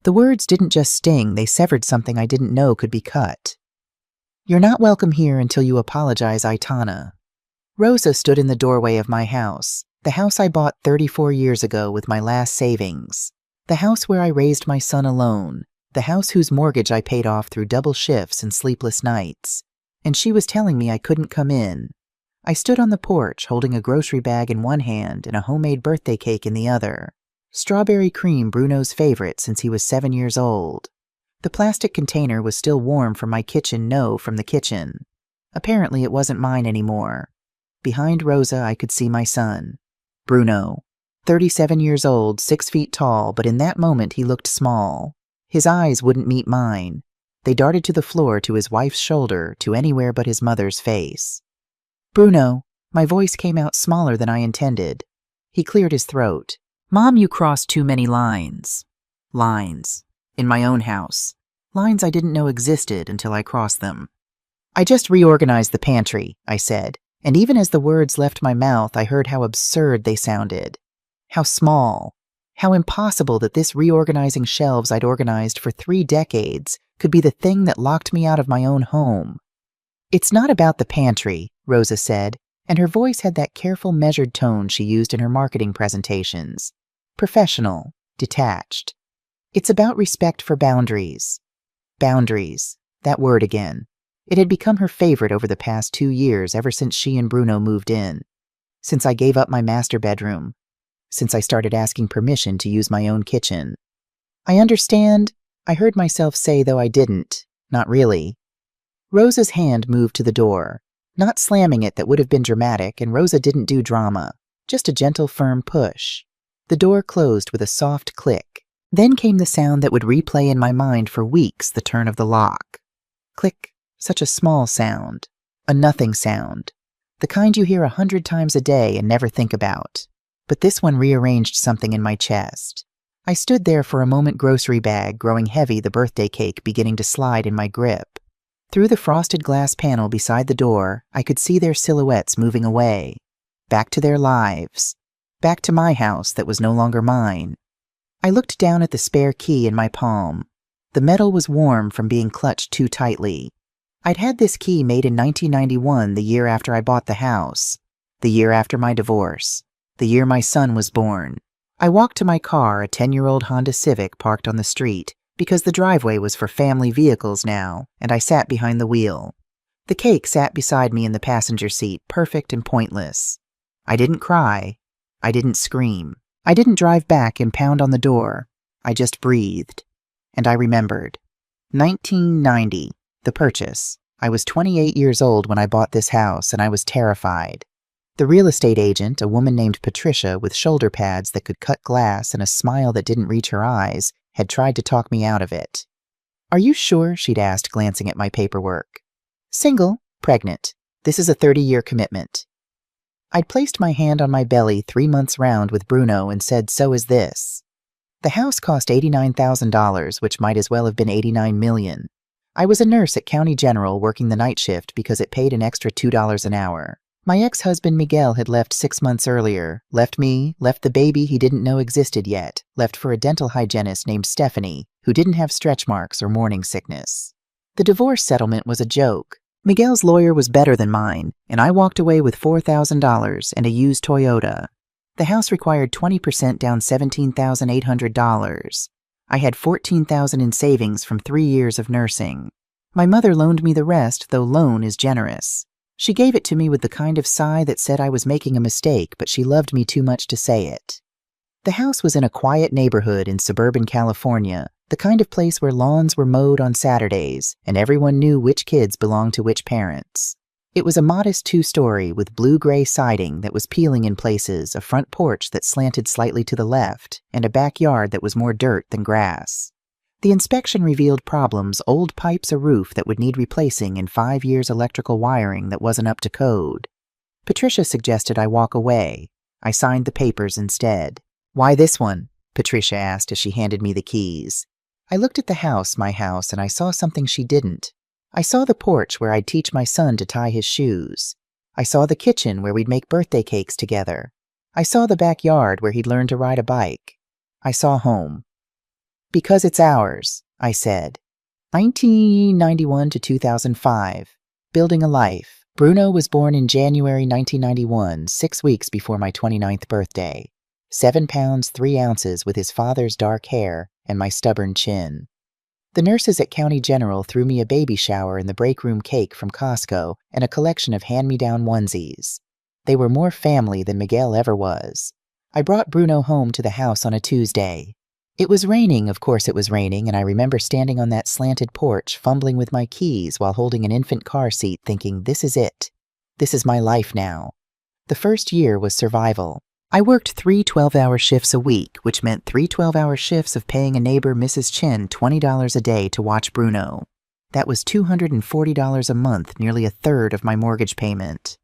The words didn't just sting, they severed something I didn't know could be cut. "You're not welcome here until you apologize, Aitana." Rosa stood in the doorway of my house, the house I bought 34 years ago with my last savings, the house where I raised my son alone, the house whose mortgage I paid off through double shifts and sleepless nights. And she was telling me I couldn't come in. I stood on the porch holding a grocery bag in one hand and a homemade birthday cake in the other. Strawberry cream, Bruno's favorite since he was 7 years old. The plastic container was still warm from my kitchen, from the kitchen. Apparently it wasn't mine anymore. Behind Rosa I could see my son, Bruno, 37 years old, 6 feet tall, but in that moment he looked small. His eyes wouldn't meet mine. They darted to the floor, to his wife's shoulder, to anywhere but his mother's face. "Bruno," my voice came out smaller than I intended. He cleared his throat. "Mom, you crossed too many lines." Lines. In my own house. Lines I didn't know existed until I crossed them. "I just reorganized the pantry," I said, and even as the words left my mouth, I heard how absurd they sounded. How small. How impossible that this reorganizing shelves I'd organized for 3 decades could be the thing that locked me out of my own home. "It's not about the pantry," Rosa said, and her voice had that careful, measured tone she used in her marketing presentations. Professional, detached. "It's about respect for boundaries." Boundaries. That word again. It had become her favorite over the past 2 years, ever since she and Bruno moved in. Since I gave up my master bedroom. Since I started asking permission to use my own kitchen. "I understand," I heard myself say, though I didn't. Not really. Rosa's hand moved to the door. Not slamming it, that would have been dramatic, and Rosa didn't do drama. Just a gentle, firm push. The door closed with a soft click. Then came the sound that would replay in my mind for weeks, the turn of the lock. Click. Such a small sound. A nothing sound. The kind you hear 100 times a day and never think about. But this one rearranged something in my chest. I stood there for a moment, grocery bag growing heavy, the birthday cake beginning to slide in my grip. Through the frosted glass panel beside the door, I could see their silhouettes moving away. Back to their lives. Back to my house that was no longer mine. I looked down at the spare key in my palm. The metal was warm from being clutched too tightly. I'd had this key made in 1991, the year after I bought the house. The year after my divorce. The year my son was born. I walked to my car, a 10-year-old Honda Civic parked on the street, because the driveway was for family vehicles now, and I sat behind the wheel. The cake sat beside me in the passenger seat, perfect and pointless. I didn't cry. I didn't scream. I didn't drive back and pound on the door. I just breathed. And I remembered. 1990, the purchase. I was 28 years old when I bought this house, and I was terrified. The real estate agent, a woman named Patricia with shoulder pads that could cut glass and a smile that didn't reach her eyes, had tried to talk me out of it. "Are you sure?" she'd asked, glancing at my paperwork. "Single, pregnant. This is a 30-year commitment." I'd placed my hand on my belly 3 months round with Bruno and said, "So is this." The house cost $89,000, which might as well have been $89 million. I was a nurse at County General working the night shift because it paid an extra $2 an hour. My ex-husband Miguel had left 6 months earlier, left me, left the baby he didn't know existed yet, left for a dental hygienist named Stephanie, who didn't have stretch marks or morning sickness. The divorce settlement was a joke. Miguel's lawyer was better than mine, and I walked away with $4,000 and a used Toyota. The house required 20% down, $17,800. I had $14,000 in savings from 3 years of nursing. My mother loaned me the rest, though loan is generous. She gave it to me with the kind of sigh that said I was making a mistake, but she loved me too much to say it. The house was in a quiet neighborhood in suburban California, the kind of place where lawns were mowed on Saturdays, and everyone knew which kids belonged to which parents. It was a modest 2-story with blue-gray siding that was peeling in places, a front porch that slanted slightly to the left, and a backyard that was more dirt than grass. The inspection revealed problems: old pipes, a roof that would need replacing, and 5 years electrical wiring that wasn't up to code. Patricia suggested I walk away. I signed the papers instead. "Why this one?" Patricia asked as she handed me the keys. I looked at the house, my house, and I saw something she didn't. I saw the porch where I'd teach my son to tie his shoes. I saw the kitchen where we'd make birthday cakes together. I saw the backyard where he'd learn to ride a bike. I saw home. Because it's ours, I said. 1991 to 2005. Building a life. Bruno was born in January 1991, 6 weeks before my 29th birthday. 7 pounds 3 ounces with his father's dark hair and my stubborn chin. The nurses at County General threw me a baby shower and the break room cake from Costco and a collection of hand-me-down onesies. They were more family than Miguel ever was. I brought Bruno home to the house on a Tuesday. It was raining, of course it was raining, and I remember standing on that slanted porch, fumbling with my keys while holding an infant car seat, thinking, this is it. This is my life now. The first year was survival. I worked 3 12-hour shifts a week, which meant 3 12-hour shifts of paying a neighbor, Mrs. Chen, $20 a day to watch Bruno. That was $240 a month, nearly a third of my mortgage payment.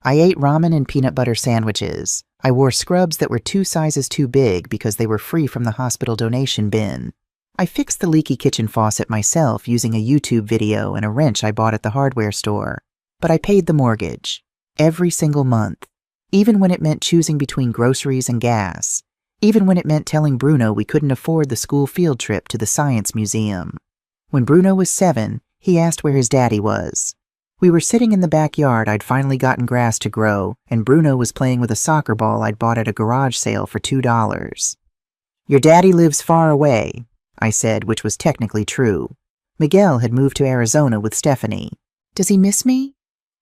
I ate ramen and peanut butter sandwiches. I wore scrubs that were 2 sizes too big because they were free from the hospital donation bin. I fixed the leaky kitchen faucet myself using a YouTube video and a wrench I bought at the hardware store. But I paid the mortgage. Every single month. Even when it meant choosing between groceries and gas. Even when it meant telling Bruno we couldn't afford the school field trip to the science museum. When Bruno was 7, he asked where his daddy was. We were sitting in the backyard. I'd finally gotten grass to grow, and Bruno was playing with a soccer ball I'd bought at a garage sale for $2. Your daddy lives far away, I said, which was technically true. Miguel had moved to Arizona with Stephanie. Does he miss me?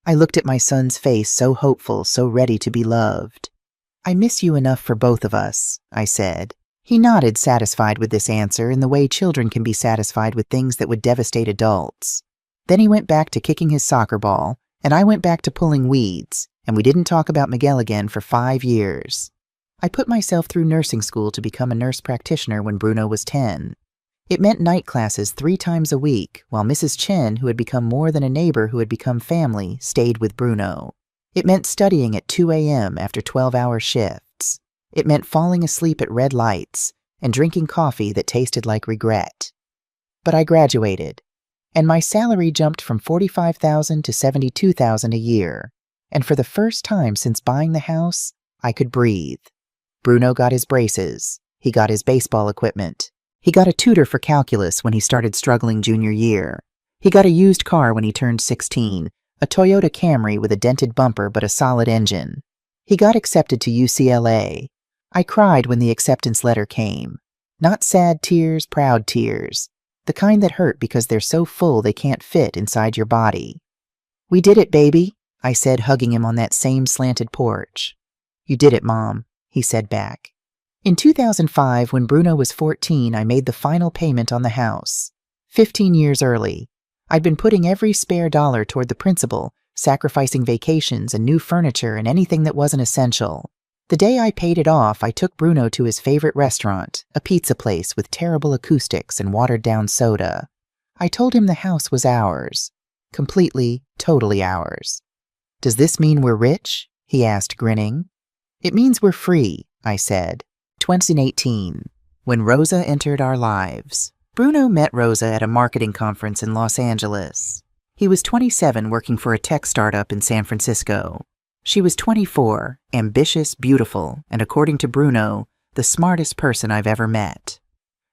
I looked at my son's face, so hopeful, so ready to be loved. I miss you enough for both of us, I said. He nodded, satisfied with this answer in the way children can be satisfied with things that would devastate adults. Then he went back to kicking his soccer ball, and I went back to pulling weeds, and we didn't talk about Miguel again for 5 years. I put myself through nursing school to become a nurse practitioner when Bruno was 10. It meant night classes 3 times a week, while Mrs. Chen, who had become more than a neighbor who had become family, stayed with Bruno. It meant studying at 2 a.m. after 12-hour shifts. It meant falling asleep at red lights and drinking coffee that tasted like regret. But I graduated. And my salary jumped from $45,000 to $72,000 a year. And for the first time since buying the house, I could breathe. Bruno got his braces. He got his baseball equipment. He got a tutor for calculus when he started struggling junior year. He got a used car when he turned 16, a Toyota Camry with a dented bumper but a solid engine. He got accepted to UCLA. I cried when the acceptance letter came. Not sad tears, proud tears. The kind that hurt because they're so full they can't fit inside your body. We did it, baby, I said, hugging him on that same slanted porch. You did it, Mom, he said back. In 2005, when Bruno was 14, I made the final payment on the house. 15 years early. I'd been putting every spare dollar toward the principal, sacrificing vacations and new furniture and anything that wasn't essential. The day I paid it off, I took Bruno to his favorite restaurant, a pizza place with terrible acoustics and watered-down soda. I told him the house was ours. Completely, totally ours. Does this mean we're rich? He asked, grinning. It means we're free, I said. 2018, when Rosa entered our lives. Bruno met Rosa at a marketing conference in Los Angeles. He was 27, working for a tech startup in San Francisco. She was 24, ambitious, beautiful, and according to Bruno, the smartest person I've ever met.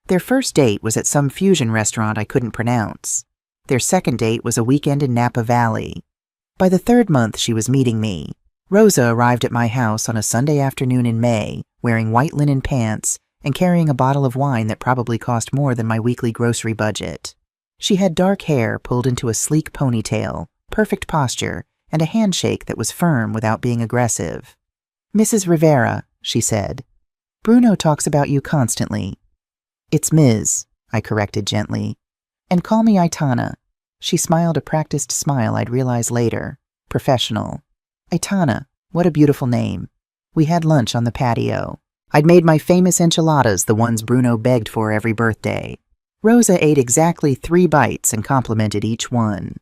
Their first date was at some fusion restaurant I couldn't pronounce. Their second date was a weekend in Napa Valley. By the 3rd month, she was meeting me. Rosa arrived at my house on a Sunday afternoon in May, wearing white linen pants and carrying a bottle of wine that probably cost more than my weekly grocery budget. She had dark hair pulled into a sleek ponytail, perfect posture, and a handshake that was firm without being aggressive. Mrs. Rivera, she said. Bruno talks about you constantly. It's Ms., I corrected gently. And call me Aitana. She smiled a practiced smile I'd realize later. Professional. Aitana, what a beautiful name. We had lunch on the patio. I'd made my famous enchiladas, the ones Bruno begged for every birthday. Rosa ate exactly 3 bites and complimented each one.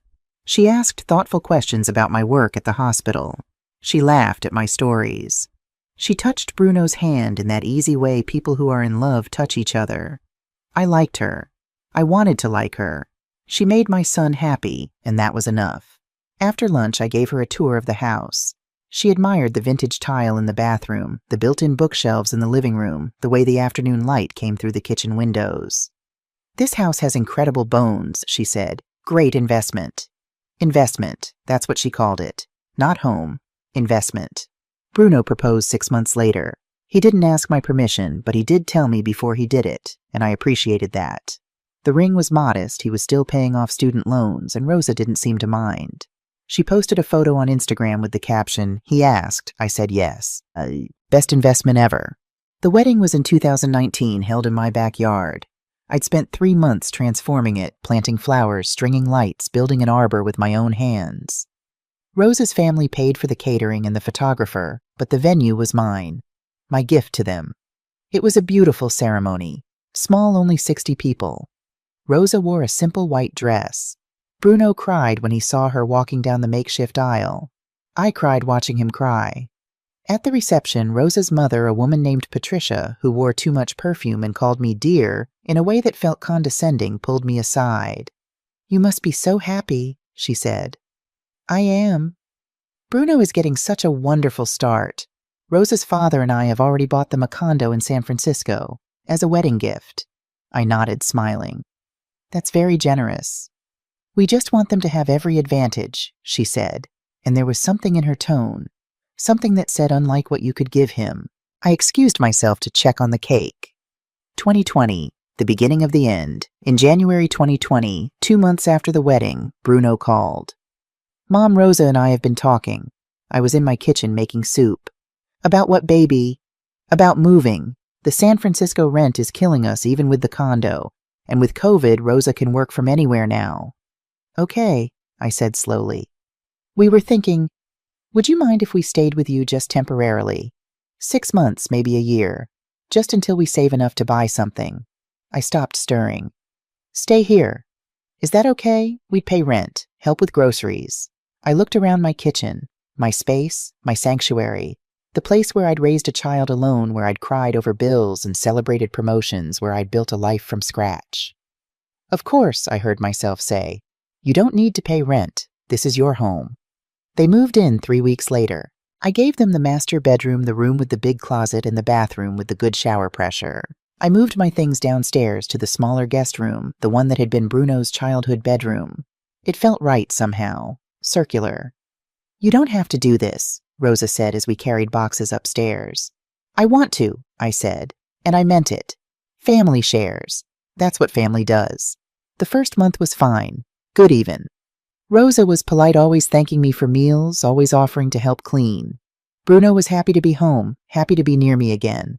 She asked thoughtful questions about my work at the hospital. She laughed at my stories. She touched Bruno's hand in that easy way people who are in love touch each other. I liked her. I wanted to like her. She made my son happy, and that was enough. After lunch, I gave her a tour of the house. She admired the vintage tile in the bathroom, the built-in bookshelves in the living room, the way the afternoon light came through the kitchen windows. "This house has incredible bones," she said. "Great investment." Investment, that's what she called it. Not home. Investment. Bruno proposed 6 months later. He didn't ask my permission, but he did tell me before he did it, and I appreciated that. The ring was modest, he was still paying off student loans, and Rosa didn't seem to mind. She posted a photo on Instagram with the caption, "He asked, I said yes. Best investment ever." The wedding was in 2019, held in my backyard. I'd spent 3 months transforming it, planting flowers, stringing lights, building an arbor with my own hands. Rosa's family paid for the catering and the photographer, but the venue was mine. My gift to them. It was a beautiful ceremony. Small, only 60 people. Rosa wore a simple white dress. Bruno cried when he saw her walking down the makeshift aisle. I cried watching him cry. At the reception, Rosa's mother, a woman named Patricia, who wore too much perfume and called me dear, in a way that felt condescending, pulled me aside. "You must be so happy," she said. "I am. Bruno is getting such a wonderful start. Rosa's father and I have already bought them a condo in San Francisco, as a wedding gift." I nodded, smiling. "That's very generous." "We just want them to have every advantage," she said, and there was something in her tone, something that said unlike what you could give him. I excused myself to check on the cake. 2020, the beginning of the end. In January 2020, 2 months after the wedding, Bruno called. "Mom, Rosa and I have been talking." I was in my kitchen making soup. "About what, baby?" "About moving. The San Francisco rent is killing us even with the condo, and with COVID, Rosa can work from anywhere now." "Okay," I said slowly. "We were thinking, would you mind if we stayed with you just temporarily? 6 months, maybe a year, just until we save enough to buy something." I stopped stirring. "Stay here. Is that okay? We'd pay rent, help with groceries." I looked around my kitchen, my space, my sanctuary, the place where I'd raised a child alone, where I'd cried over bills and celebrated promotions, where I'd built a life from scratch. "Of course," I heard myself say. "You don't need to pay rent. This is your home." They moved in 3 weeks later. I gave them the master bedroom, the room with the big closet, and the bathroom with the good shower pressure. I moved my things downstairs to the smaller guest room, the one that had been Bruno's childhood bedroom. It felt right somehow, circular. "You don't have to do this," Rosa said as we carried boxes upstairs. "I want to," I said, and I meant it. Family shares. That's what family does. The first month was fine, good even. Rosa was polite, always thanking me for meals, always offering to help clean. Bruno was happy to be home, happy to be near me again.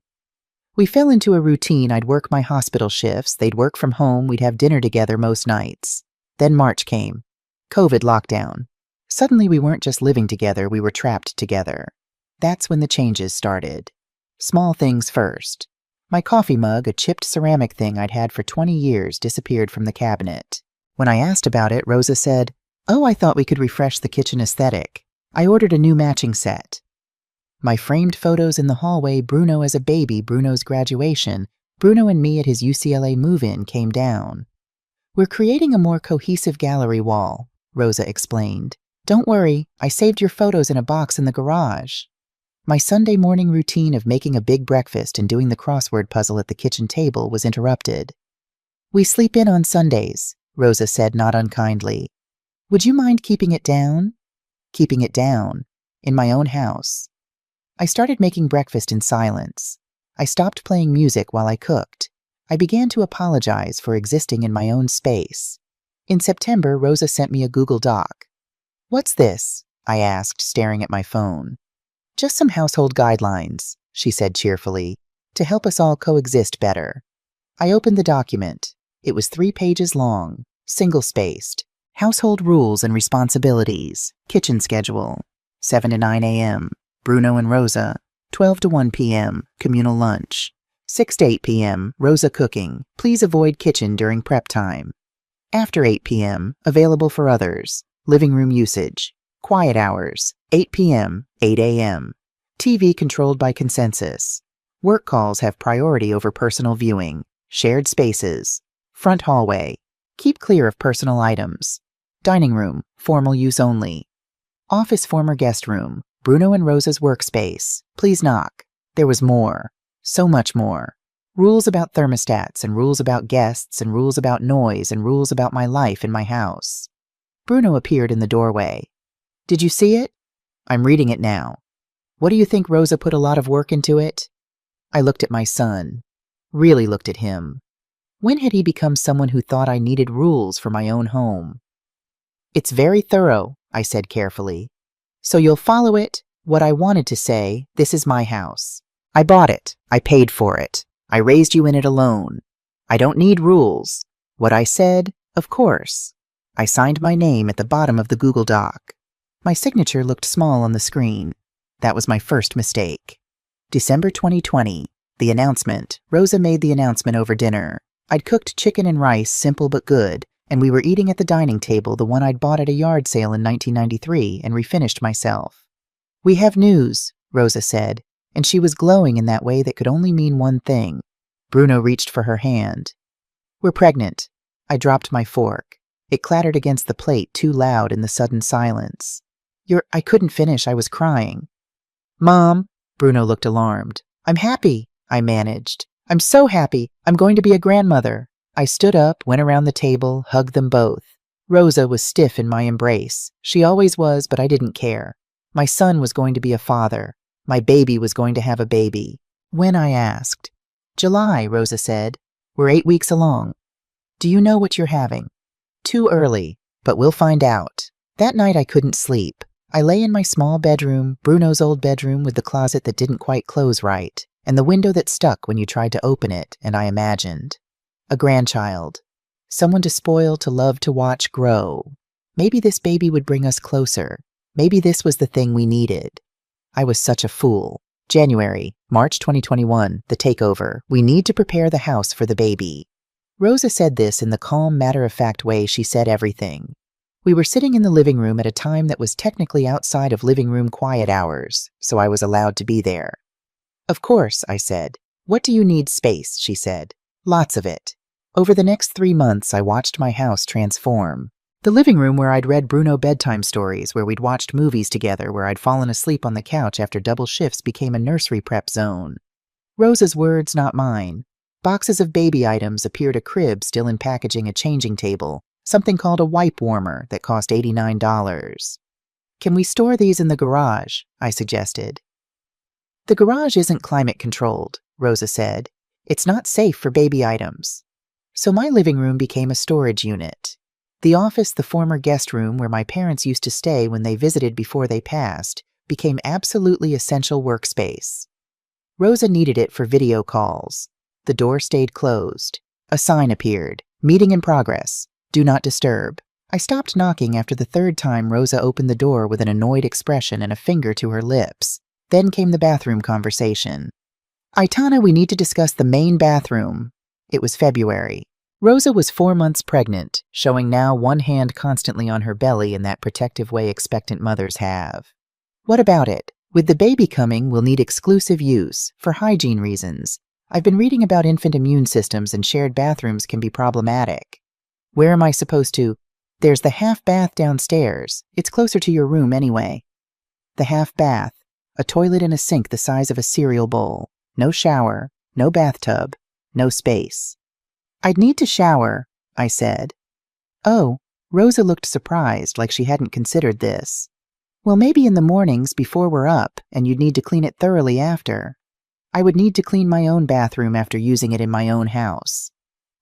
We fell into a routine. I'd work my hospital shifts, they'd work from home, we'd have dinner together most nights. Then March came. COVID lockdown. Suddenly we weren't just living together, we were trapped together. That's when the changes started. Small things first. My coffee mug, a chipped ceramic thing I'd had for 20 years, disappeared from the cabinet. When I asked about it, Rosa said, "Oh, I thought we could refresh the kitchen aesthetic. I ordered a new matching set." My framed photos in the hallway, Bruno as a baby, Bruno's graduation, Bruno and me at his UCLA move-in came down. "We're creating a more cohesive gallery wall," Rosa explained. "Don't worry, I saved your photos in a box in the garage." My Sunday morning routine of making a big breakfast and doing the crossword puzzle at the kitchen table was interrupted. "We sleep in on Sundays," Rosa said, not unkindly. "Would you mind keeping it down?" Keeping it down. In my own house. I started making breakfast in silence. I stopped playing music while I cooked. I began to apologize for existing in my own space. In September, Rosa sent me a Google Doc. "What's this?" I asked, staring at my phone. "Just some household guidelines," she said cheerfully, "to help us all coexist better." I opened the document. It was 3 pages long, single-spaced. Household rules and responsibilities. Kitchen schedule. 7 to 9 a.m. Bruno and Rosa. 12 to 1 p.m. Communal lunch. 6 to 8 p.m. Rosa cooking. Please avoid kitchen during prep time. After 8 p.m. Available for others. Living room usage. Quiet hours. 8 p.m. 8 a.m. TV controlled by consensus. Work calls have priority over personal viewing. Shared spaces. Front hallway. Keep clear of personal items. Dining room. Formal use only. Office former guest room. Bruno and Rosa's workspace. Please knock. There was more. So much more. Rules about thermostats and rules about guests and rules about noise and rules about my life in my house. Bruno appeared in the doorway. Did you see it? I'm reading it now. What do you think Rosa put a lot of work into it? I looked at my son. Really looked at him. When had he become someone who thought I needed rules for my own home? It's very thorough, I said carefully. So you'll follow it? What I wanted to say, this is my house. I bought it. I paid for it. I raised you in it alone. I don't need rules. What I said, of course. I signed my name at the bottom of the Google Doc. My signature looked small on the screen. That was my first mistake. December 2020. The announcement. Rosa made the announcement over dinner. I'd cooked chicken and rice, simple but good, and we were eating at the dining table, the one I'd bought at a yard sale in 1993 and refinished myself. We have news, Rosa said, and she was glowing in that way that could only mean one thing. Bruno reached for her hand. We're pregnant. I dropped my fork. It clattered against the plate too loud in the sudden silence. I couldn't finish. I was crying. Mom, Bruno looked alarmed. I'm happy, I managed. I'm so happy. I'm going to be a grandmother. I stood up, went around the table, hugged them both. Rosa was stiff in my embrace. She always was, but I didn't care. My son was going to be a father. My baby was going to have a baby. When I asked. July, Rosa said. We're 8 weeks along. Do you know what you're having? Too early, but we'll find out. That night I couldn't sleep. I lay in my small bedroom, Bruno's old bedroom with the closet that didn't quite close right, and the window that stuck when you tried to open it, and I imagined. A grandchild. Someone to spoil, to love, to watch grow. Maybe this baby would bring us closer. Maybe this was the thing we needed. I was such a fool. March 2021, the takeover. We need to prepare the house for the baby. Rosa said this in the calm, matter-of-fact way she said everything. We were sitting in the living room at a time that was technically outside of living room quiet hours, so I was allowed to be there. Of course, I said. What do you need space, she said. Lots of it. Over the next 3 months, I watched my house transform. The living room where I'd read Bruno bedtime stories, where we'd watched movies together, where I'd fallen asleep on the couch after double shifts became a nursery prep zone. Rosa's words, not mine. Boxes of baby items appeared, a crib still in packaging, a changing table, something called a wipe warmer that cost $89. Can we store these in the garage? I suggested. The garage isn't climate controlled, Rosa said. It's not safe for baby items. So my living room became a storage unit. The office, the former guest room where my parents used to stay when they visited before they passed, became absolutely essential workspace. Rosa needed it for video calls. The door stayed closed. A sign appeared. Meeting in progress. Do not disturb. I stopped knocking after the third time Rosa opened the door with an annoyed expression and a finger to her lips. Then came the bathroom conversation. Aitana, we need to discuss the main bathroom. It was February. Rosa was 4 months pregnant, showing now one hand constantly on her belly in that protective way expectant mothers have. What about it? With the baby coming, we'll need exclusive use, for hygiene reasons. I've been reading about infant immune systems and shared bathrooms can be problematic. Where am I supposed to? There's the half bath downstairs. It's closer to your room anyway. The half bath. A toilet and a sink the size of a cereal bowl. No shower, no bathtub, no space. I'd need to shower, I said. Oh, Rosa looked surprised, like she hadn't considered this. Well, maybe in the mornings before we're up, and you'd need to clean it thoroughly after. I would need to clean my own bathroom after using it in my own house.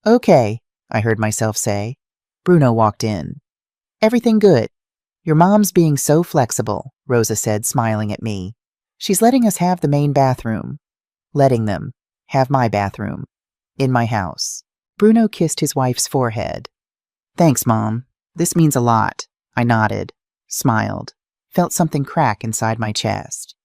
Okay, I heard myself say. Bruno walked in. Everything good. Your mom's being so flexible, Rosa said, smiling at me. She's letting us have the main bathroom. Letting them have my bathroom. In my house. Bruno kissed his wife's forehead. Thanks, Mom. This means a lot. I nodded, smiled, felt something crack inside my chest.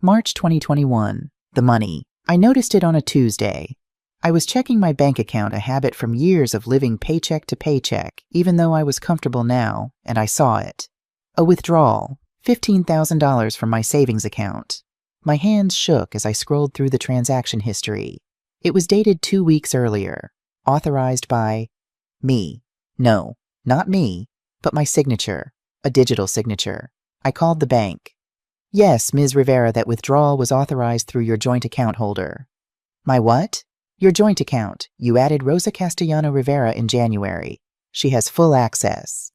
March 2021. The money. I noticed it on a Tuesday. I was checking my bank account, a habit from years of living paycheck to paycheck, even though I was comfortable now, and I saw it. A withdrawal. $15,000 from my savings account. My hands shook as I scrolled through the transaction history. It was dated 2 weeks earlier. Authorized by me. No, not me, but my signature. A digital signature. I called the bank. Yes, Ms. Rivera, that withdrawal was authorized through your joint account holder. My what? Your joint account. You added Rosa Castellano Rivera in January. She has full access.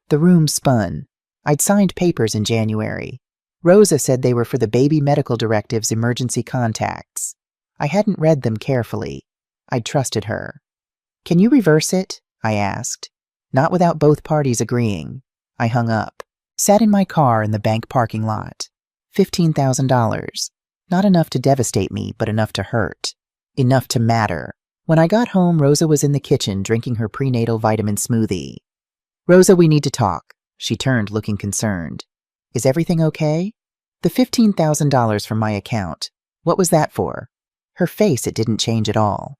The room spun. I'd signed papers in January. Rosa said they were for the baby medical directive's emergency contacts. I hadn't read them carefully. I'd trusted her. Can you reverse it? I asked. Not without both parties agreeing. I hung up. Sat in my car in the bank parking lot. $15,000. Not enough to devastate me, but enough to hurt. Enough to matter. When I got home, Rosa was in the kitchen drinking her prenatal vitamin smoothie. Rosa, we need to talk. She turned, looking concerned. Is everything okay? The $15,000 from my account. What was that for? Her face, it didn't change at all.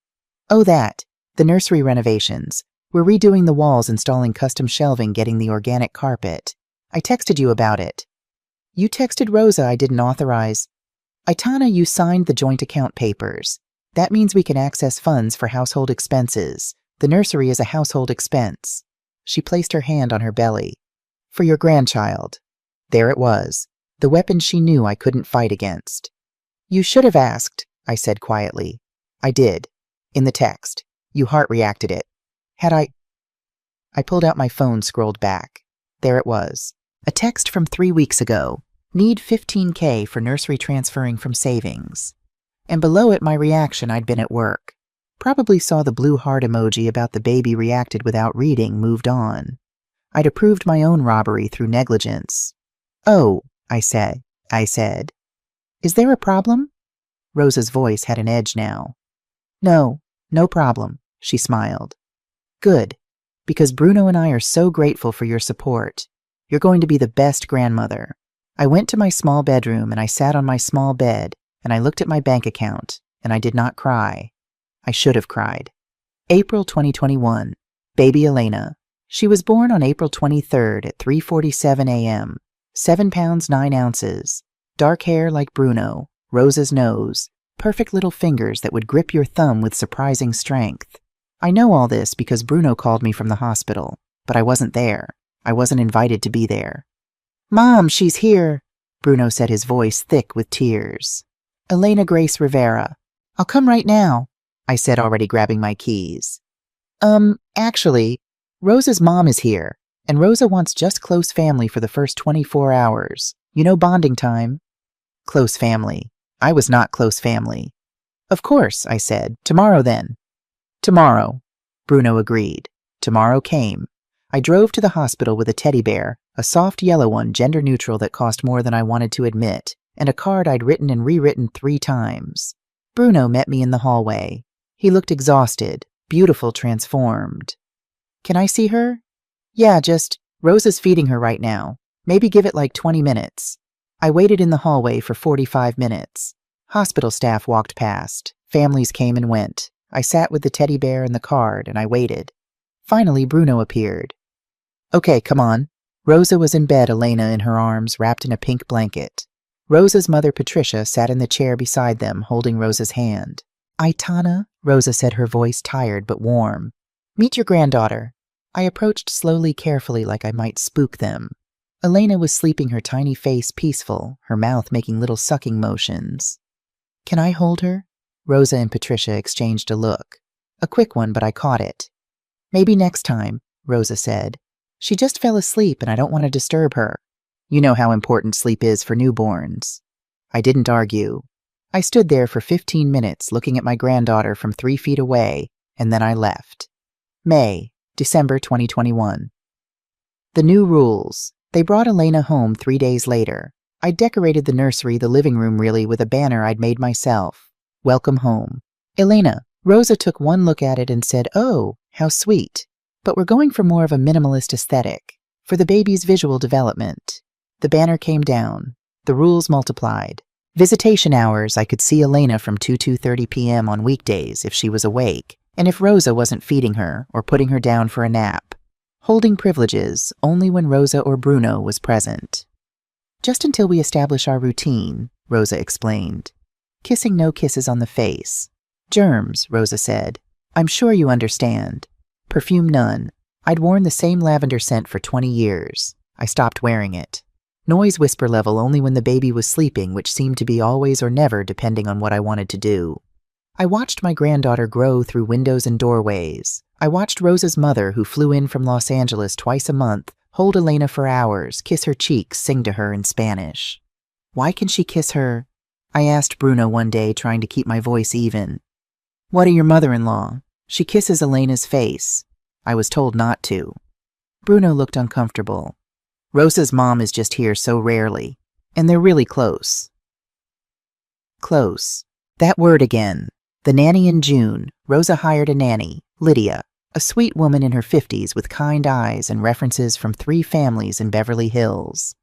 Oh, that. The nursery renovations. We're redoing the walls, installing custom shelving, getting the organic carpet. I texted you about it. You texted Rosa I didn't authorize. Aitana, you signed the joint account papers. That means we can access funds for household expenses. The nursery is a household expense. She placed her hand on her belly. For your grandchild. There it was. The weapon she knew I couldn't fight against. You should have asked, I said quietly. I did. In the text. You heart-reacted it. Had I pulled out my phone, scrolled back. There it was. A text from 3 weeks ago. Need $15K for nursery transferring from savings. And below it, my reaction. I'd been at work. Probably saw the blue heart emoji about the baby, reacted without reading, moved on. I'd approved my own robbery through negligence. Oh, I said. Is there a problem? Rosa's voice had an edge now. No problem, she smiled. Good, because Bruno and I are so grateful for your support. You're going to be the best grandmother. I went to my small bedroom and I sat on my small bed and I looked at my bank account and I did not cry. I should have cried. April 2021. Baby Elena. She was born on April 23rd at 3:47 a.m. 7 pounds 9 ounces. Dark hair like Bruno. Rosa's nose. Perfect little fingers that would grip your thumb with surprising strength. I know all this because Bruno called me from the hospital, but I wasn't there. I wasn't invited to be there. Mom, she's here, Bruno said, his voice thick with tears. Elena Grace Rivera. I'll come right now, I said, already grabbing my keys. Actually, Rosa's mom is here, and Rosa wants just close family for the first 24 hours. You know, bonding time. Close family. I was not close family. Of course, I said. Tomorrow then. Tomorrow, Bruno agreed. Tomorrow came. I drove to the hospital with a teddy bear, a soft yellow one, gender neutral, that cost more than I wanted to admit, and a card I'd written and rewritten 3 times. Bruno met me in the hallway. He looked exhausted, beautiful, transformed. Can I see her? Yeah, just, Rosa's feeding her right now. Maybe give it like 20 minutes. I waited in the hallway for 45 minutes. Hospital staff walked past. Families came and went. I sat with the teddy bear and the card, and I waited. Finally, Bruno appeared. Okay, come on. Rosa was in bed, Elena in her arms, wrapped in a pink blanket. Rosa's mother, Patricia, sat in the chair beside them, holding Rosa's hand. Aitana, Rosa said, her voice tired but warm. Meet your granddaughter. I approached slowly, carefully, like I might spook them. Elena was sleeping, her tiny face peaceful, her mouth making little sucking motions. Can I hold her? Rosa and Patricia exchanged a look. A quick one, but I caught it. Maybe next time, Rosa said. She just fell asleep and I don't want to disturb her. You know how important sleep is for newborns. I didn't argue. I stood there for 15 minutes looking at my granddaughter from 3 feet away, and then I left. December 2021. The new rules. They brought Elena home 3 days later. I decorated the nursery, the living room really, with a banner I'd made myself. Welcome home. Elena. Rosa took one look at it and said, oh, how sweet. But we're going for more of a minimalist aesthetic, for the baby's visual development. The banner came down. The rules multiplied. Visitation hours, I could see Elena from 2:30 p.m. on weekdays if she was awake, and if Rosa wasn't feeding her or putting her down for a nap. Holding privileges only when Rosa or Bruno was present. Just until we establish our routine, Rosa explained. Kissing, no kisses on the face. Germs, Rosa said. I'm sure you understand. Perfume, none. I'd worn the same lavender scent for 20 years. I stopped wearing it. Noise whisper level only when the baby was sleeping, which seemed to be always or never depending on what I wanted to do. I watched my granddaughter grow through windows and doorways. I watched Rosa's mother, who flew in from Los Angeles twice a month, hold Elena for hours, kiss her cheeks, sing to her in Spanish. Why can she kiss her? I asked Bruno one day, trying to keep my voice even. What are your mother-in-law? She kisses Elena's face. I was told not to. Bruno looked uncomfortable. Rosa's mom is just here so rarely, and they're really close. Close. That word again. The nanny in June. Rosa hired a nanny, Lydia, a sweet woman in her 50s with kind eyes and references from 3 families in Beverly Hills.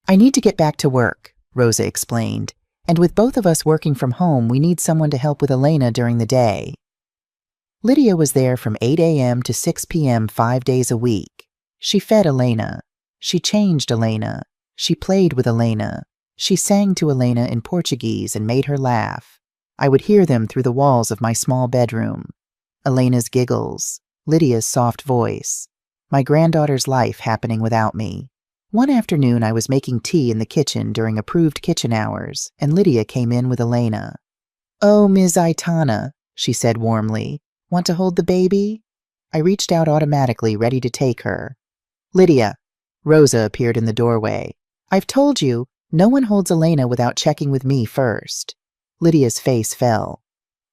I need to get back to work, Rosa explained, and with both of us working from home, we need someone to help with Elena during the day. Lydia was there from 8 a.m. to 6 p.m. 5 days a week. She fed Elena. She changed Elena. She played with Elena. She sang to Elena in Portuguese and made her laugh. I would hear them through the walls of my small bedroom. Elena's giggles, Lydia's soft voice, my granddaughter's life happening without me. One afternoon I was making tea in the kitchen during approved kitchen hours, and Lydia came in with Elena. "Oh, Ms. Aitana," she said warmly. "Want to hold the baby?" I reached out automatically, ready to take her. "Lydia," Rosa appeared in the doorway. "I've told you, no one holds Elena without checking with me first." Lydia's face fell.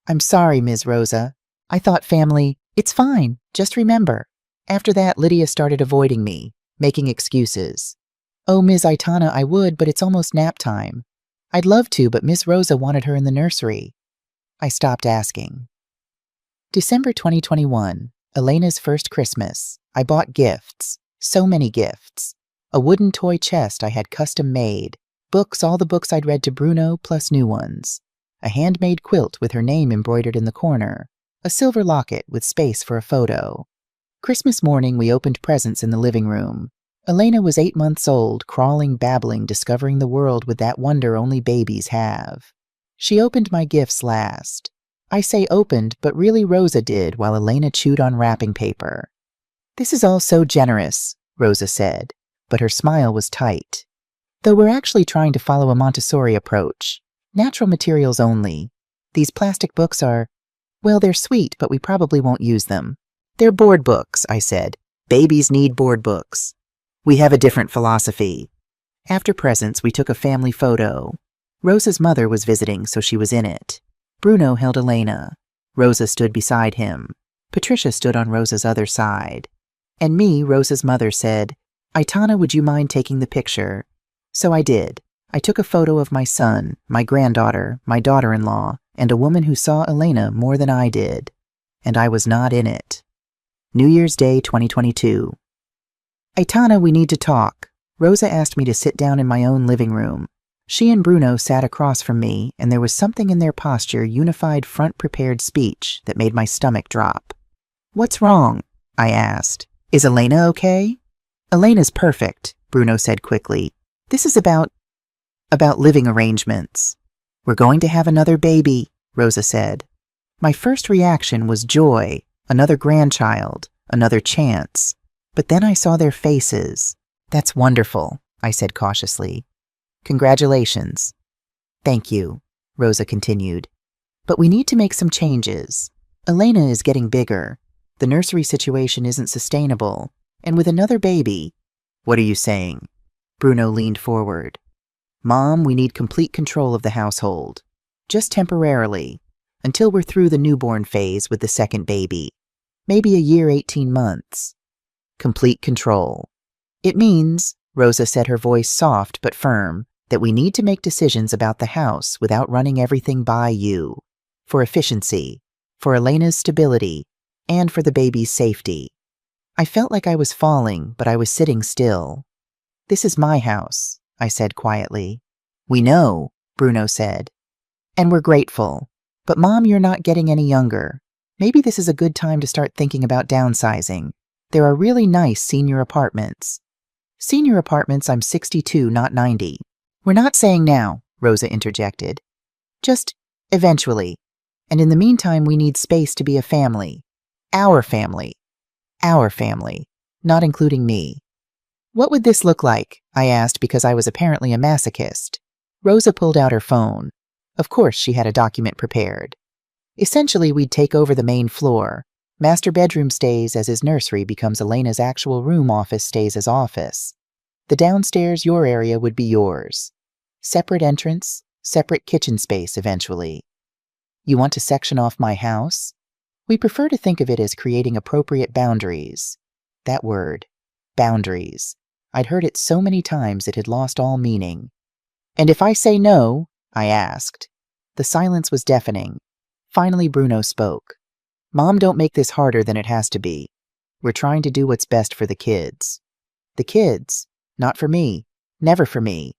"I'm sorry, Ms. Rosa. I thought family—" "It's fine, just remember." After that, Lydia started avoiding me, making excuses. "Oh, Ms. Aitana, I would, but it's almost nap time. I'd love to, but Miss Rosa wanted her in the nursery." I stopped asking. December 2021, Elena's first Christmas. I bought gifts. So many gifts. A wooden toy chest I had custom made. Books, all the books I'd read to Bruno, plus new ones. A handmade quilt with her name embroidered in the corner. A silver locket with space for a photo. Christmas morning, we opened presents in the living room. Elena was 8 months old, crawling, babbling, discovering the world with that wonder only babies have. She opened my gifts last. I say opened, but really Rosa did, while Elena chewed on wrapping paper. "This is all so generous," Rosa said, but her smile was tight. "Though we're actually trying to follow a Montessori approach. Natural materials only. These plastic books are, well, they're sweet, but we probably won't use them." "They're board books," I said. "Babies need board books. We have a different philosophy." After presents, we took a family photo. Rosa's mother was visiting, so she was in it. Bruno held Elena. Rosa stood beside him. Patricia stood on Rosa's other side. And me, Rosa's mother, said, "Aitana, would you mind taking the picture?" So I did. I took a photo of my son, my granddaughter, my daughter-in-law, and a woman who saw Elena more than I did. And I was not in it. New Year's Day 2022. "Aitana, we need to talk." Rosa asked me to sit down in my own living room. She and Bruno sat across from me, and there was something in their posture, unified front-prepared speech, that made my stomach drop. "What's wrong?" I asked. "Is Elena okay?" "Elena's perfect," Bruno said quickly. "This is about living arrangements." "We're going to have another baby," Rosa said. My first reaction was joy, another grandchild, another chance. But then I saw their faces. "That's wonderful," I said cautiously. "Congratulations." "Thank you," Rosa continued. "But we need to make some changes. Elena is getting bigger. The nursery situation isn't sustainable. And with another baby—" "What are you saying?" Bruno leaned forward. "Mom, we need complete control of the household. Just temporarily, until we're through the newborn phase with the second baby. Maybe a year, 18 months. Complete control. It means," Rosa said, her voice soft but firm, "that we need to make decisions about the house without running everything by you. For efficiency, for Elena's stability, and for the baby's safety." I felt like I was falling, but I was sitting still. "This is my house," I said quietly. "We know," Bruno said. "And we're grateful. But Mom, you're not getting any younger. Maybe this is a good time to start thinking about downsizing. There are really nice senior apartments." "Senior apartments, I'm 62, not 90. "We're not saying now," Rosa interjected. "Just eventually. And in the meantime, we need space to be a family. Our family. Our family, not including me." What would this look like? I asked because I was apparently a masochist. Rosa pulled out her phone. Of course, she had a document prepared. Essentially, we'd take over the main floor. Master bedroom stays as his nursery becomes Elena's actual room, office stays as office. The downstairs, your area, would be yours. Separate entrance, separate kitchen space eventually. You want to section off my house? We prefer to think of it as creating appropriate boundaries. That word, boundaries. I'd heard it so many times it had lost all meaning. And if I say no? I asked. The silence was deafening. Finally, Bruno spoke. Mom, don't make this harder than it has to be. We're trying to do what's best for the kids. The kids? Not for me. Never for me.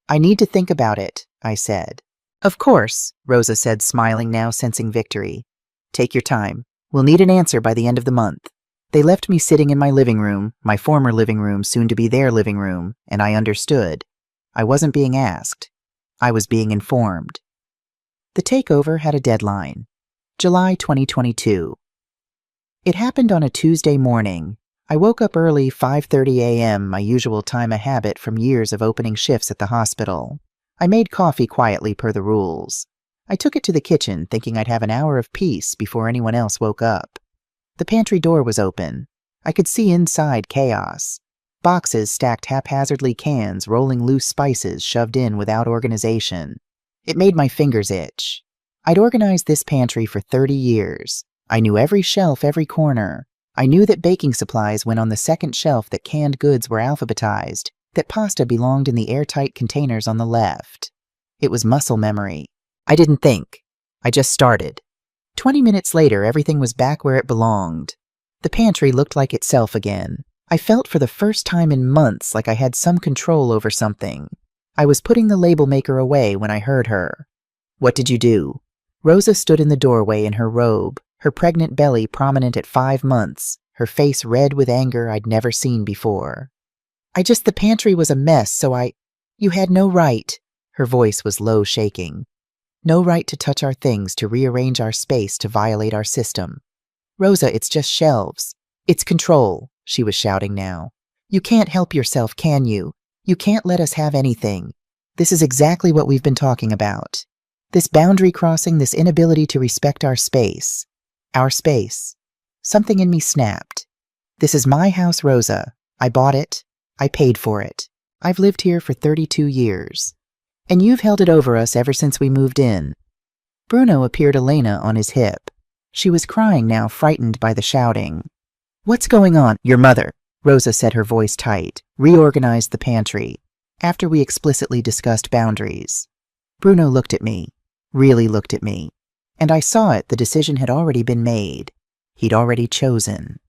I need to think about it, I said. Of course, Rosa said, smiling now, sensing victory. Take your time. We'll need an answer by the end of the month. They left me sitting in my living room, my former living room, soon to be their living room, and I understood. I wasn't being asked. I was being informed. The takeover had a deadline. July 2022. It happened on a Tuesday morning. I woke up early, 5:30 a.m., my usual time, a habit from years of opening shifts at the hospital. I made coffee quietly per the rules. I took it to the kitchen, thinking I'd have an hour of peace before anyone else woke up. The pantry door was open. I could see inside chaos. Boxes stacked haphazardly, cans rolling, loose spices shoved in without organization. It made my fingers itch. I'd organized this pantry for 30 years. I knew every shelf, every corner. I knew that baking supplies went on the second shelf, that canned goods were alphabetized, that pasta belonged in the airtight containers on the left. It was muscle memory. I didn't think. I just started. 20 minutes later, everything was back where it belonged. The pantry looked like itself again. I felt for the first time in months like I had some control over something. I was putting the label maker away when I heard her. What did you do? Rosa stood in the doorway in her robe, her pregnant belly prominent at 5 months, her face red with anger I'd never seen before. The pantry was a mess, so You had no right. Her voice was low, shaking. No right to touch our things, to rearrange our space, to violate our system. Rosa, it's just shelves. It's control, she was shouting now. You can't help yourself, can you? You can't let us have anything. This is exactly what we've been talking about. This boundary crossing, this inability to respect our space. Our space. Something in me snapped. This is my house, Rosa. I bought it. I paid for it. I've lived here for 32 years. And you've held it over us ever since we moved in. Bruno appeared, Elena on his hip. She was crying now, frightened by the shouting. What's going on? Your mother, Rosa said, her voice tight, reorganized the pantry, after we explicitly discussed boundaries. Bruno looked at me, really looked at me, and I saw it, the decision had already been made. He'd already chosen.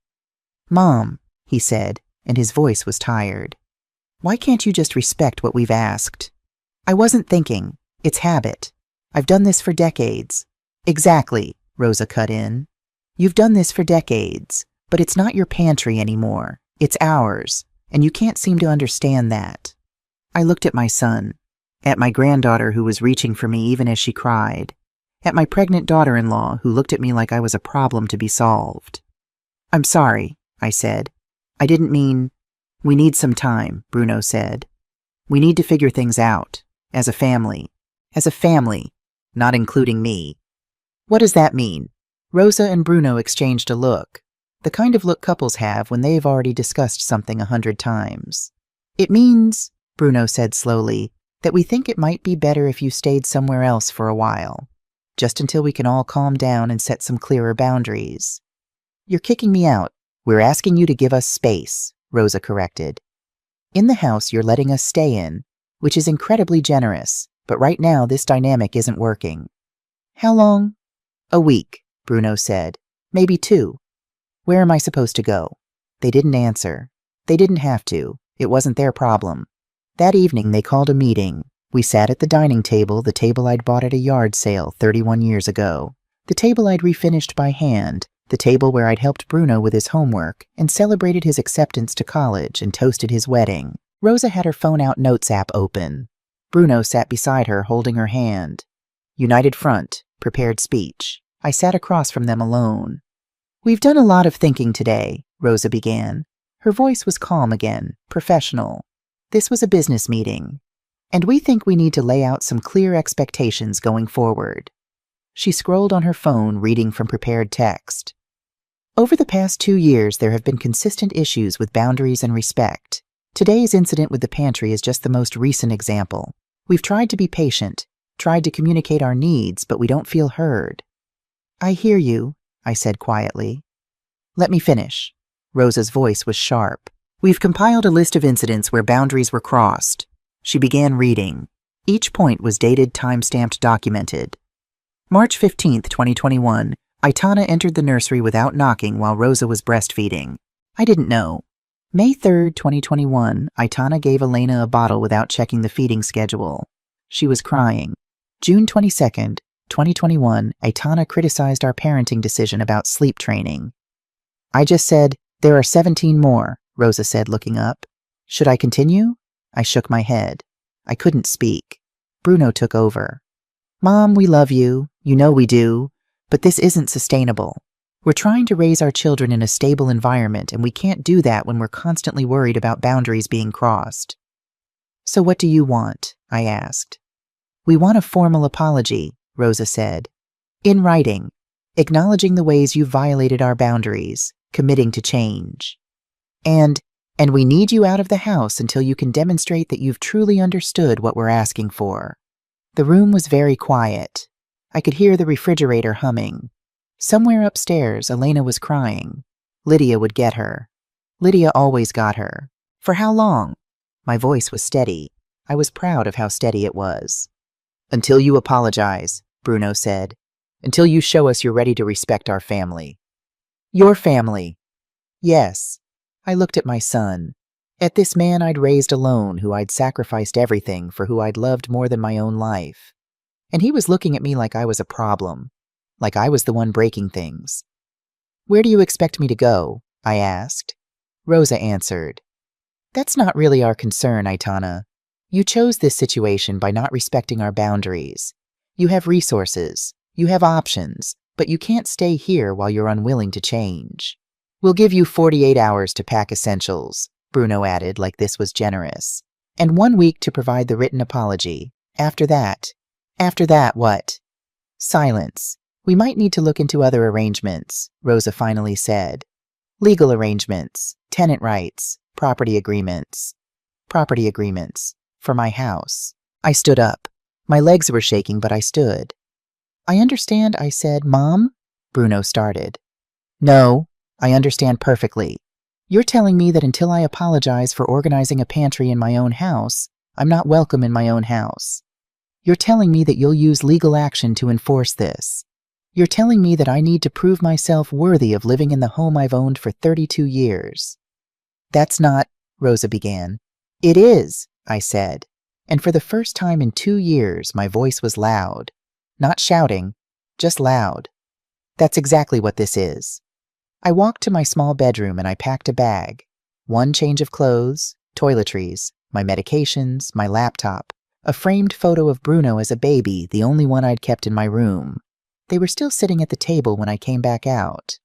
Mom, he said, and his voice was tired. Why can't you just respect what we've asked? I wasn't thinking. It's habit. I've done this for decades. Exactly, Rosa cut in. You've done this for decades, but it's not your pantry anymore. It's ours, and you can't seem to understand that. I looked at my son, at my granddaughter who was reaching for me even as she cried, at my pregnant daughter-in-law who looked at me like I was a problem to be solved. I'm sorry, I said. I didn't mean... We need some time, Bruno said. We need to figure things out. As a family. As a family, not including me. What does that mean? Rosa and Bruno exchanged a look. The kind of look couples have when they've already discussed something 100 times. It means, Bruno said slowly, that we think it might be better if you stayed somewhere else for a while. Just until we can all calm down and set some clearer boundaries. You're kicking me out. We're asking you to give us space, Rosa corrected. In the house you're letting us stay in, which is incredibly generous, but right now this dynamic isn't working. How long? A week, Bruno said. Maybe 2. Where am I supposed to go? They didn't answer. They didn't have to. It wasn't their problem. That evening they called a meeting. We sat at the dining table, the table I'd bought at a yard sale 31 years ago. The table I'd refinished by hand, the table where I'd helped Bruno with his homework and celebrated his acceptance to college and toasted his wedding. Rosa had her phone out, notes app open. Bruno sat beside her, holding her hand. United Front, prepared speech. I sat across from them alone. We've done a lot of thinking today, Rosa began. Her voice was calm again, professional. This was a business meeting, and we think we need to lay out some clear expectations going forward. She scrolled on her phone, reading from prepared text. Over the past 2 years, there have been consistent issues with boundaries and respect. Today's incident with the pantry is just the most recent example. We've tried to be patient, tried to communicate our needs, but we don't feel heard. I hear you, I said quietly. Let me finish. Rosa's voice was sharp. We've compiled a list of incidents where boundaries were crossed. She began reading. Each point was dated, time-stamped, documented. March 15th, 2021, Aitana entered the nursery without knocking while Rosa was breastfeeding. I didn't know. May 3rd, 2021, Aitana gave Elena a bottle without checking the feeding schedule. She was crying. June 22nd, 2021, Aitana criticized our parenting decision about sleep training. I just said, there are 17 more, Rosa said, looking up. Should I continue? I shook my head. I couldn't speak. Bruno took over. Mom, we love you. You know we do. But this isn't sustainable. We're trying to raise our children in a stable environment, and we can't do that when we're constantly worried about boundaries being crossed. So what do you want? I asked. We want a formal apology, Rosa said. In writing, acknowledging the ways you've violated our boundaries, committing to change. And we need you out of the house until you can demonstrate that you've truly understood what we're asking for. The room was very quiet. I could hear the refrigerator humming. Somewhere upstairs, Elena was crying. Lydia would get her. Lydia always got her. For how long? My voice was steady. I was proud of how steady it was. Until you apologize, Bruno said. Until you show us you're ready to respect our family. Your family. Yes. I looked at my son. At this man I'd raised alone, who I'd sacrificed everything for, who I'd loved more than my own life. And he was looking at me like I was a problem. Like I was the one breaking things. Where do you expect me to go? I asked. Rosa answered. That's not really our concern, Aitana. You chose this situation by not respecting our boundaries. You have resources, you have options, but you can't stay here while you're unwilling to change. We'll give you 48 hours to pack essentials, Bruno added, like this was generous. And 1 week to provide the written apology. After that, what? Silence. We might need to look into other arrangements, Rosa finally said. Legal arrangements, tenant rights, property agreements. Property agreements. For my house. I stood up. My legs were shaking, but I stood. I understand, I said. Mom? Bruno started. No, I understand perfectly. You're telling me that until I apologize for organizing a pantry in my own house, I'm not welcome in my own house. You're telling me that you'll use legal action to enforce this. You're telling me that I need to prove myself worthy of living in the home I've owned for 32 years. That's not, Rosa began. It is, I said. And for the first time in 2 years, my voice was loud. Not shouting, just loud. That's exactly what this is. I walked to my small bedroom and I packed a bag. 1 change of clothes, toiletries, my medications, my laptop, a framed photo of Bruno as a baby, the only one I'd kept in my room. They were still sitting at the table when I came back out.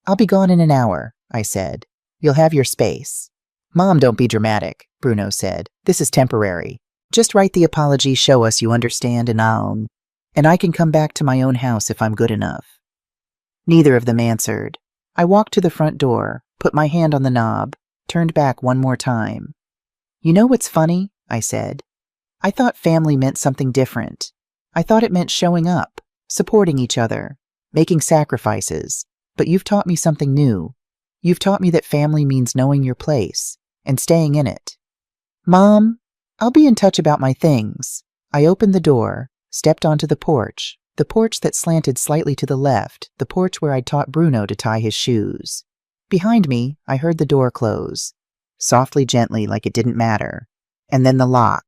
I'll be gone in an hour, I said. You'll have your space. Mom, don't be dramatic, Bruno said. This is temporary. Just write the apology, show us you understand, and I can come back to my own house if I'm good enough. Neither of them answered. I walked to the front door, put my hand on the knob, turned back 1 more time. You know what's funny? I said. I thought family meant something different. I thought it meant showing up, supporting each other, making sacrifices. But you've taught me something new. You've taught me that family means knowing your place and staying in it. Mom, I'll be in touch about my things. I opened the door, stepped onto the porch that slanted slightly to the left, the porch where I'd taught Bruno to tie his shoes. Behind me, I heard the door close, softly, gently, like it didn't matter. And then the lock.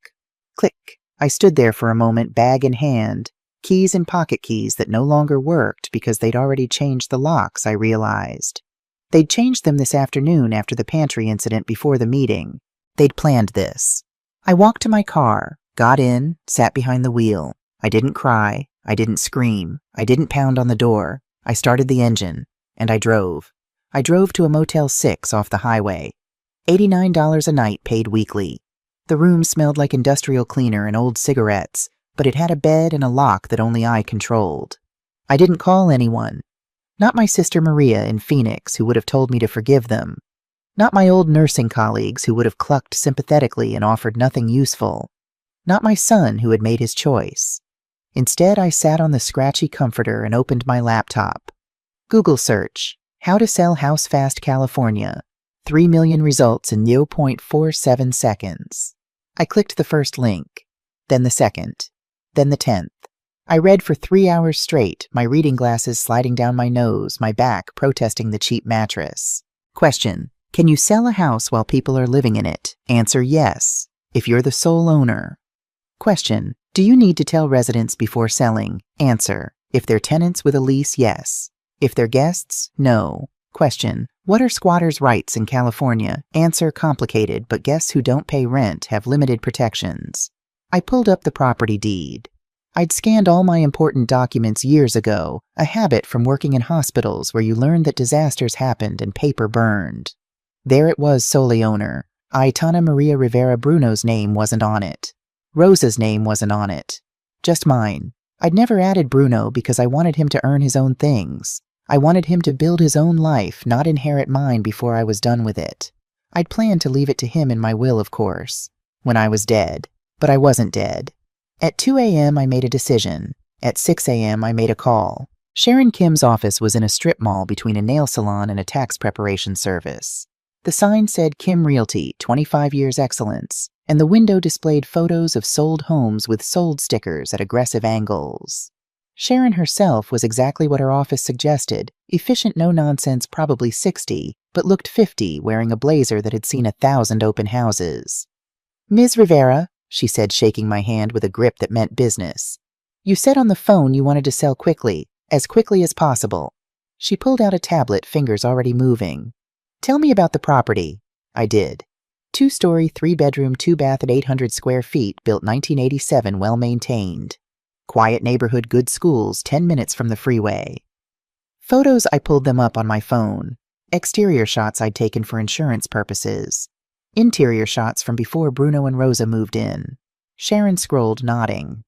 Click. I stood there for a moment, bag in hand, keys and pocket keys that no longer worked because they'd already changed the locks, I realized. They'd changed them this afternoon after the pantry incident before the meeting. They'd planned this. I walked to my car, got in, sat behind the wheel. I didn't cry. I didn't scream. I didn't pound on the door. I started the engine, and I drove. I drove to a Motel 6 off the highway. $89 a night paid weekly. The room smelled like industrial cleaner and old cigarettes, but it had a bed and a lock that only I controlled. I didn't call anyone. Not my sister Maria in Phoenix, who would have told me to forgive them. Not my old nursing colleagues who would have clucked sympathetically and offered nothing useful. Not my son who had made his choice. Instead, I sat on the scratchy comforter and opened my laptop. Google search, how to sell house fast California. 3 million results in 0.47 seconds. I clicked the first link, then the second, then the 10th. I read for 3 hours straight, my reading glasses sliding down my nose, my back protesting the cheap mattress. Question: can you sell a house while people are living in it? Answer: yes, if you're the sole owner. Question: do you need to tell residents before selling? Answer: if they're tenants with a lease, yes. If they're guests, no. Question: what are squatters' rights in California? Answer: complicated, but guests who don't pay rent have limited protections. I pulled up the property deed. I'd scanned all my important documents years ago, a habit from working in hospitals where you learn that disasters happened and paper burned. There it was, solely owner. Aitana Maria Rivera Bruno's name wasn't on it. Rosa's name wasn't on it. Just mine. I'd never added Bruno because I wanted him to earn his own things. I wanted him to build his own life, not inherit mine before I was done with it. I'd planned to leave it to him in my will, of course, when I was dead. But I wasn't dead. At 2 a.m. I made a decision. At 6 a.m. I made a call. Sharon Kim's office was in a strip mall between a nail salon and a tax preparation service. The sign said Kim Realty, 25 years excellence, and the window displayed photos of sold homes with sold stickers at aggressive angles. Sharon herself was exactly what her office suggested, efficient no-nonsense, probably 60, but looked 50, wearing a blazer that had seen 1,000 open houses. "Ms. Rivera," she said, shaking my hand with a grip that meant business. "You said on the phone you wanted to sell quickly as possible." She pulled out a tablet, fingers already moving. "Tell me about the property." I did. 2-story, 3-bedroom, 2-bath at 800 square feet, built 1987, well-maintained. Quiet neighborhood, good schools, 10 minutes from the freeway. Photos, I pulled them up on my phone. Exterior shots I'd taken for insurance purposes. Interior shots from before Bruno and Rosa moved in. Sharon scrolled, nodding.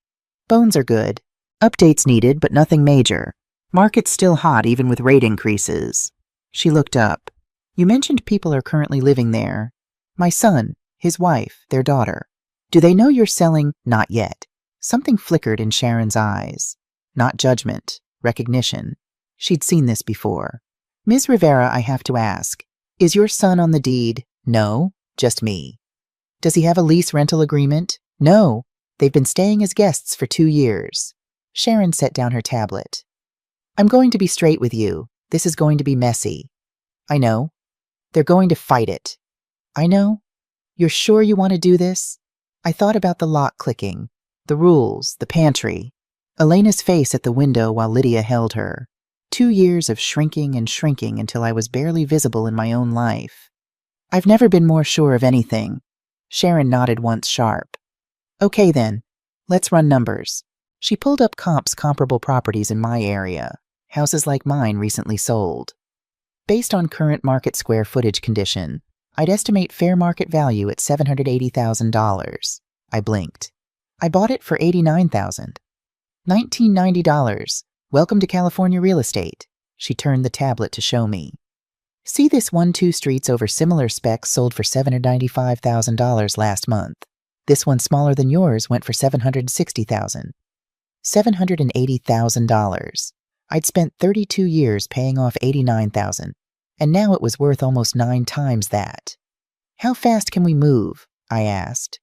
"Bones are good. Updates needed, but nothing major. Market's still hot even with rate increases." She looked up. "You mentioned people are currently living there. My son, his wife, their daughter. Do they know you're selling?" "Not yet." Something flickered in Sharon's eyes. Not judgment, recognition. She'd seen this before. "Ms. Rivera, I have to ask, is your son on the deed?" "No, just me." "Does he have a lease rental agreement?" "No, they've been staying as guests for 2 years. Sharon set down her tablet. "I'm going to be straight with you. This is going to be messy." "I know." "They're going to fight it." "I know." "You're sure you want to do this?" I thought about the lock clicking, the rules, the pantry. Elena's face at the window while Lydia held her. 2 years of shrinking and shrinking until I was barely visible in my own life. "I've never been more sure of anything." Sharon nodded once sharp. "Okay then, let's run numbers." She pulled up comps, comparable properties in my area, houses like mine recently sold. Based on current market square footage condition, I'd estimate fair market value at $780,000. I blinked. I bought it for $89,000. $1990. Welcome to California real estate. She turned the tablet to show me. "See this 1-2 streets over similar specs sold for $795,000 last month. This one smaller than yours went for $760,000. $780,000. I'd spent 32 years paying off $89,000, and now it was worth almost 9 times that. "How fast can we move?" I asked.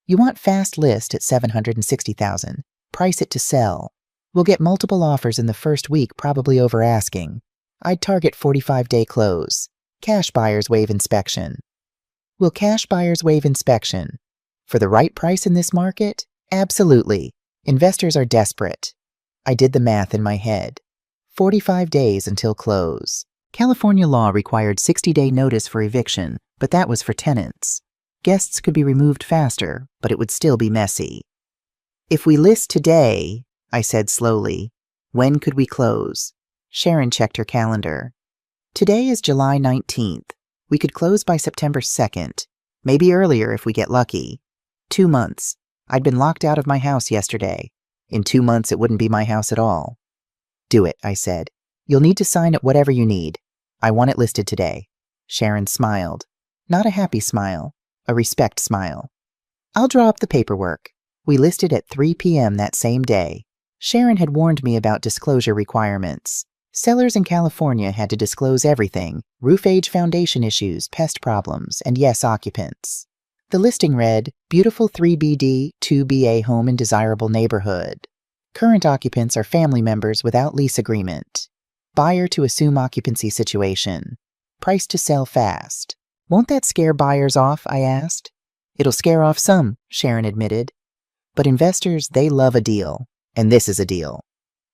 "You want fast list at $760,000. Price it to sell. We'll get multiple offers in the first week, probably over asking. I'd target 45-day close. Cash buyers waive inspection." "Will cash buyers waive inspection? For the right price in this market? Absolutely. Investors are desperate." I did the math in my head. 45 days until close. California law required 60-day notice for eviction, but that was for tenants. Guests could be removed faster, but it would still be messy. "If we list today," I said slowly, "when could we close?" Sharon checked her calendar. "Today is July 19th. We could close by September 2nd, maybe earlier if we get lucky. 2 months. I'd been locked out of my house yesterday. In 2 months, it wouldn't be my house at all. Do it, I said. You'll need to sign it whatever you need. I want it listed today. Sharon smiled. Not a happy smile, a respect smile. I'll draw up the paperwork. We listed at 3 p.m. that same day. Sharon had warned me about disclosure requirements. Sellers in California had to disclose everything: roof age, foundation issues, pest problems, and yes, occupants. The listing read, beautiful 3BD, 2BA home in desirable neighborhood. Current occupants are family members without lease agreement. Buyer to assume occupancy situation. Price to sell fast. Won't that scare buyers off? I asked. It'll scare off some, Sharon admitted. But investors, they love a deal. And this is a deal.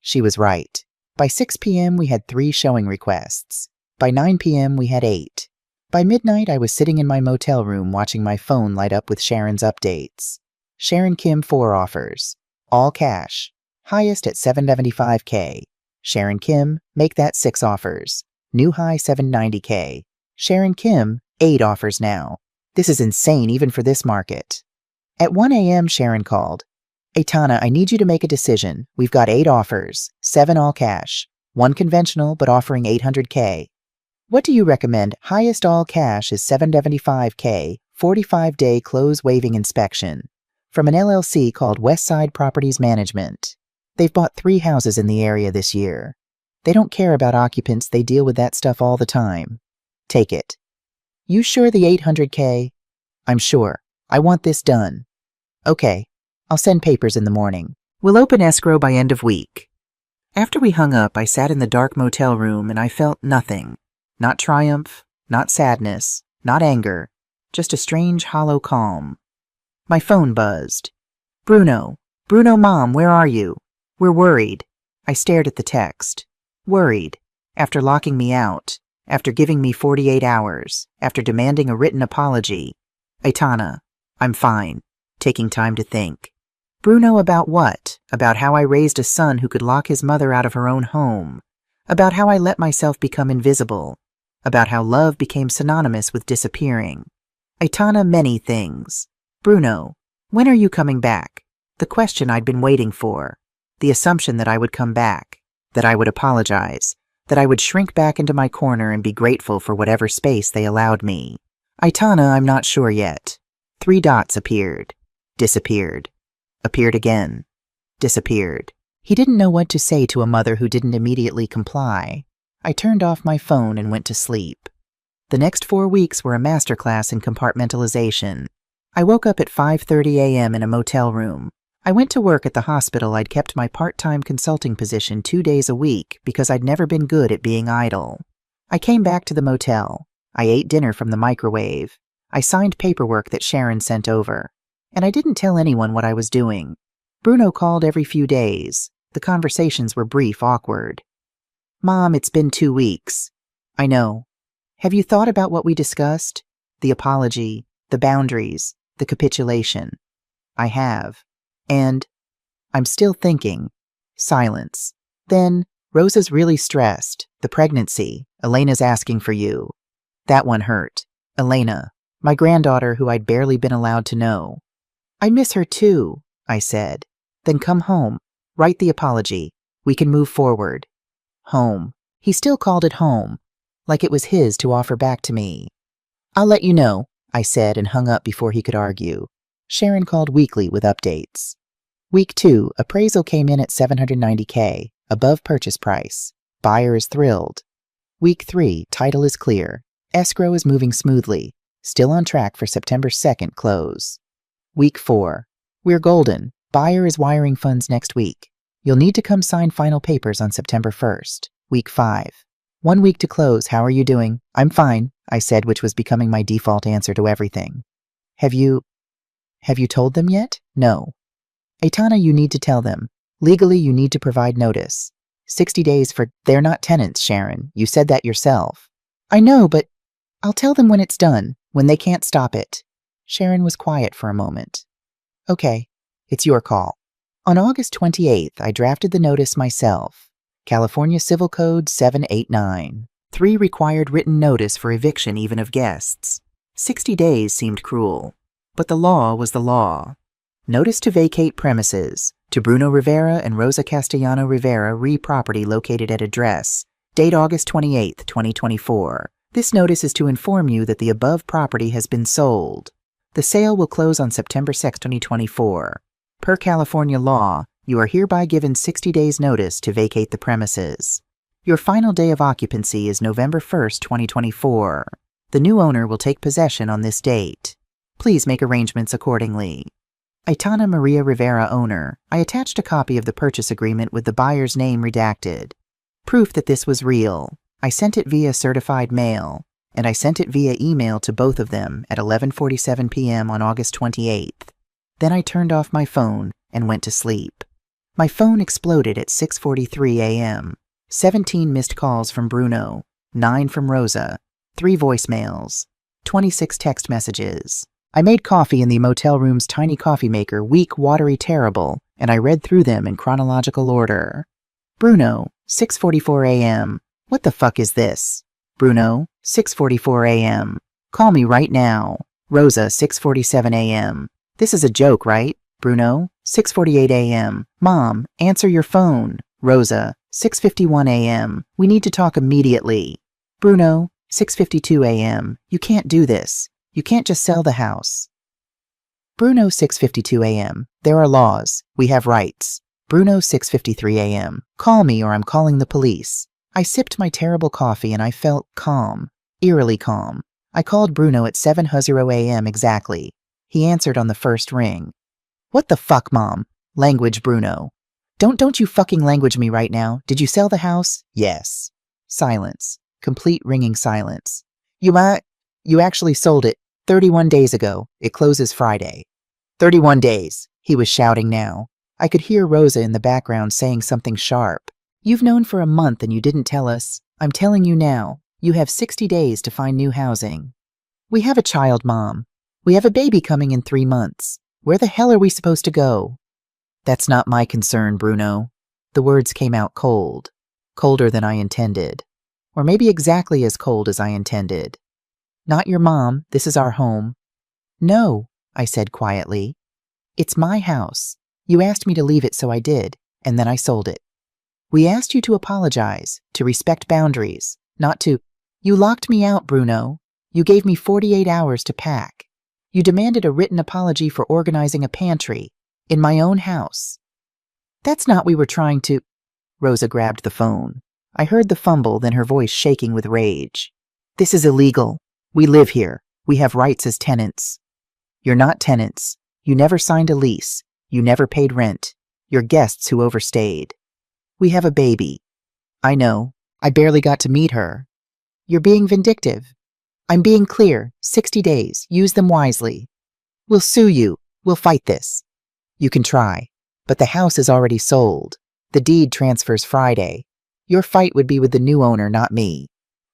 She was right. By 6 p.m. we had 3 showing requests. By 9 p.m. we had 8. By midnight I was sitting in my motel room watching my phone light up with Sharon's updates. Sharon Kim 4 offers. All cash. Highest at $775K. Sharon Kim, make that 6 offers. New high $790K. Sharon Kim, 8 offers now. This is insane even for this market. At 1 a.m. Sharon called. Aitana, I need you to make a decision. We've got 8 offers, 7 all cash, 1 conventional but offering $800K. What do you recommend? Highest all cash is $775K, 45-day close waiving inspection. From an LLC called Westside Properties Management. They've bought 3 houses in the area this year. They don't care about occupants, they deal with that stuff all the time. Take it. You sure the $800K? I'm sure. I want this done. Okay. I'll send papers in the morning. We'll open escrow by end of week. After we hung up, I sat in the dark motel room and I felt nothing. Not triumph, not sadness, not anger, just a strange hollow calm. My phone buzzed. Bruno, Mom, where are you? We're worried. I stared at the text. Worried. After locking me out. After giving me 48 hours. After demanding a written apology. Aitana, I'm fine. Taking time to think. Bruno, about what? About how I raised a son who could lock his mother out of her own home. About how I let myself become invisible. About how love became synonymous with disappearing. Aitana, many things. Bruno, when are you coming back? The question I'd been waiting for. The assumption that I would come back. That I would apologize. That I would shrink back into my corner and be grateful for whatever space they allowed me. Aitana, I'm not sure yet. 3 dots appeared. Disappeared. Appeared again. Disappeared. He didn't know what to say to a mother who didn't immediately comply. I turned off my phone and went to sleep. The next 4 weeks were a masterclass in compartmentalization. I woke up at 5:30 a.m. in a motel room. I went to work at the hospital. I'd kept my part-time consulting position 2 days a week because I'd never been good at being idle. I came back to the motel. I ate dinner from the microwave. I signed paperwork that Sharon sent over. And I didn't tell anyone what I was doing. Bruno called every few days. The conversations were brief, awkward. Mom, it's been 2 weeks. I know. Have you thought about what we discussed? The apology, the boundaries, the capitulation. I have. And I'm still thinking. Silence. Then, Rosa's really stressed. The pregnancy. Elena's asking for you. That one hurt. Elena, my granddaughter who I'd barely been allowed to know. I miss her too, I said. Then come home. Write the apology. We can move forward. Home. He still called it home, like it was his to offer back to me. I'll let you know, I said and hung up before he could argue. Sharon called weekly with updates. Week 2, appraisal came in at $790K, above purchase price. Buyer is thrilled. Week 3, title is clear. Escrow is moving smoothly. Still on track for September 2nd close. Week 4, we're golden. Buyer is wiring funds next week. You'll need to come sign final papers on September 1st. Week 5. 1 week to close. How are you doing? I'm fine, I said, which was becoming my default answer to everything. Have you told them yet? No. Aitana, you need to tell them. Legally, you need to provide notice. 60 days for... They're not tenants, Sharon. You said that yourself. I know, but I'll tell them when it's done, when they can't stop it. Sharon was quiet for a moment. Okay, it's your call. On August 28th, I drafted the notice myself. California Civil Code 789. 3 required written notice for eviction even of guests. 60 days seemed cruel. But the law was the law. Notice to vacate premises to Bruno Rivera and Rosa Castellano Rivera, re-property located at address. Date August 28, 2024. This notice is to inform you that the above property has been sold. The sale will close on September 6, 2024. Per California law, you are hereby given 60 days notice to vacate the premises. Your final day of occupancy is November 1, 2024. The new owner will take possession on this date. Please make arrangements accordingly. Aitana Maria Rivera, owner. I attached a copy of the purchase agreement with the buyer's name redacted. Proof that this was real. I sent it via certified mail, and I sent it via email to both of them at 11:47 p.m. on August 28th. Then I turned off my phone and went to sleep. My phone exploded at 6:43 a.m. 17 missed calls from Bruno, 9 from Rosa, 3 voicemails, 26 text messages. I made coffee in the motel room's tiny coffee maker, weak, watery, terrible, and I read through them in chronological order. Bruno, 6:44 a.m. What the fuck is this? Bruno, 6:44 a.m. Call me right now. Rosa, 6:47 a.m. This is a joke, right? Bruno, 6:48 a.m. Mom, answer your phone. Rosa, 6:51 a.m. We need to talk immediately. Bruno, 6:52 a.m. You can't do this. You can't just sell the house. Bruno, 6:52 a.m. There are laws. We have rights. Bruno, 6:53 a.m. Call me or I'm calling the police. I sipped my terrible coffee and I felt calm, eerily calm. I called Bruno at 7:00 a.m. exactly. He answered on the first ring. What the fuck, Mom? Language, Bruno. Don't you fucking language me right now. Did you sell the house? Yes. Silence. Complete ringing silence. You actually sold it 31 days ago. It closes Friday. 31 days, he was shouting now. I could hear Rosa in the background saying something sharp. You've known for a month and you didn't tell us. I'm telling you now. You have 60 days to find new housing. We have a child, Mom. We have a baby coming in 3 months. Where the hell are we supposed to go? That's not my concern, Bruno. The words came out cold. Colder than I intended. Or maybe exactly as cold as I intended. Not your mom. This is our home. No, I said quietly. It's my house. You asked me to leave it, so I did, and then I sold it. We asked you to apologize, to respect boundaries, not to... You locked me out, Bruno. You gave me 48 hours to pack. You demanded a written apology for organizing a pantry in my own house. That's not we were trying to... Rosa grabbed the phone. I heard the fumble, then her voice shaking with rage. This is illegal. We live here. We have rights as tenants. You're not tenants. You never signed a lease. You never paid rent. You're guests who overstayed. We have a baby. I know. I barely got to meet her. You're being vindictive. I'm being clear. 60 days. Use them wisely. We'll sue you. We'll fight this. You can try. But the house is already sold. The deed transfers Friday. Your fight would be with the new owner, not me.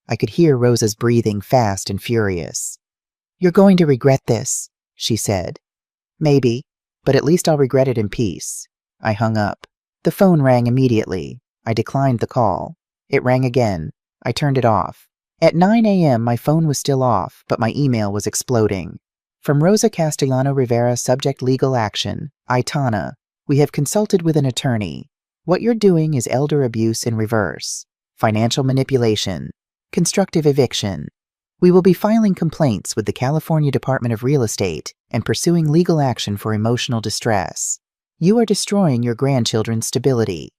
I could hear Rosa's breathing fast and furious. You're going to regret this, she said. Maybe, but at least I'll regret it in peace. I hung up. The phone rang immediately. I declined the call. It rang again. I turned it off. At 9 a.m. my phone was still off, but my email was exploding. From Rosa Castellano Rivera, subject legal action. Aitana, we have consulted with an attorney. What you're doing is elder abuse in reverse. Financial manipulation. Constructive eviction. We will be filing complaints with the California Department of Real Estate and pursuing legal action for emotional distress. You are destroying your grandchildren's stability.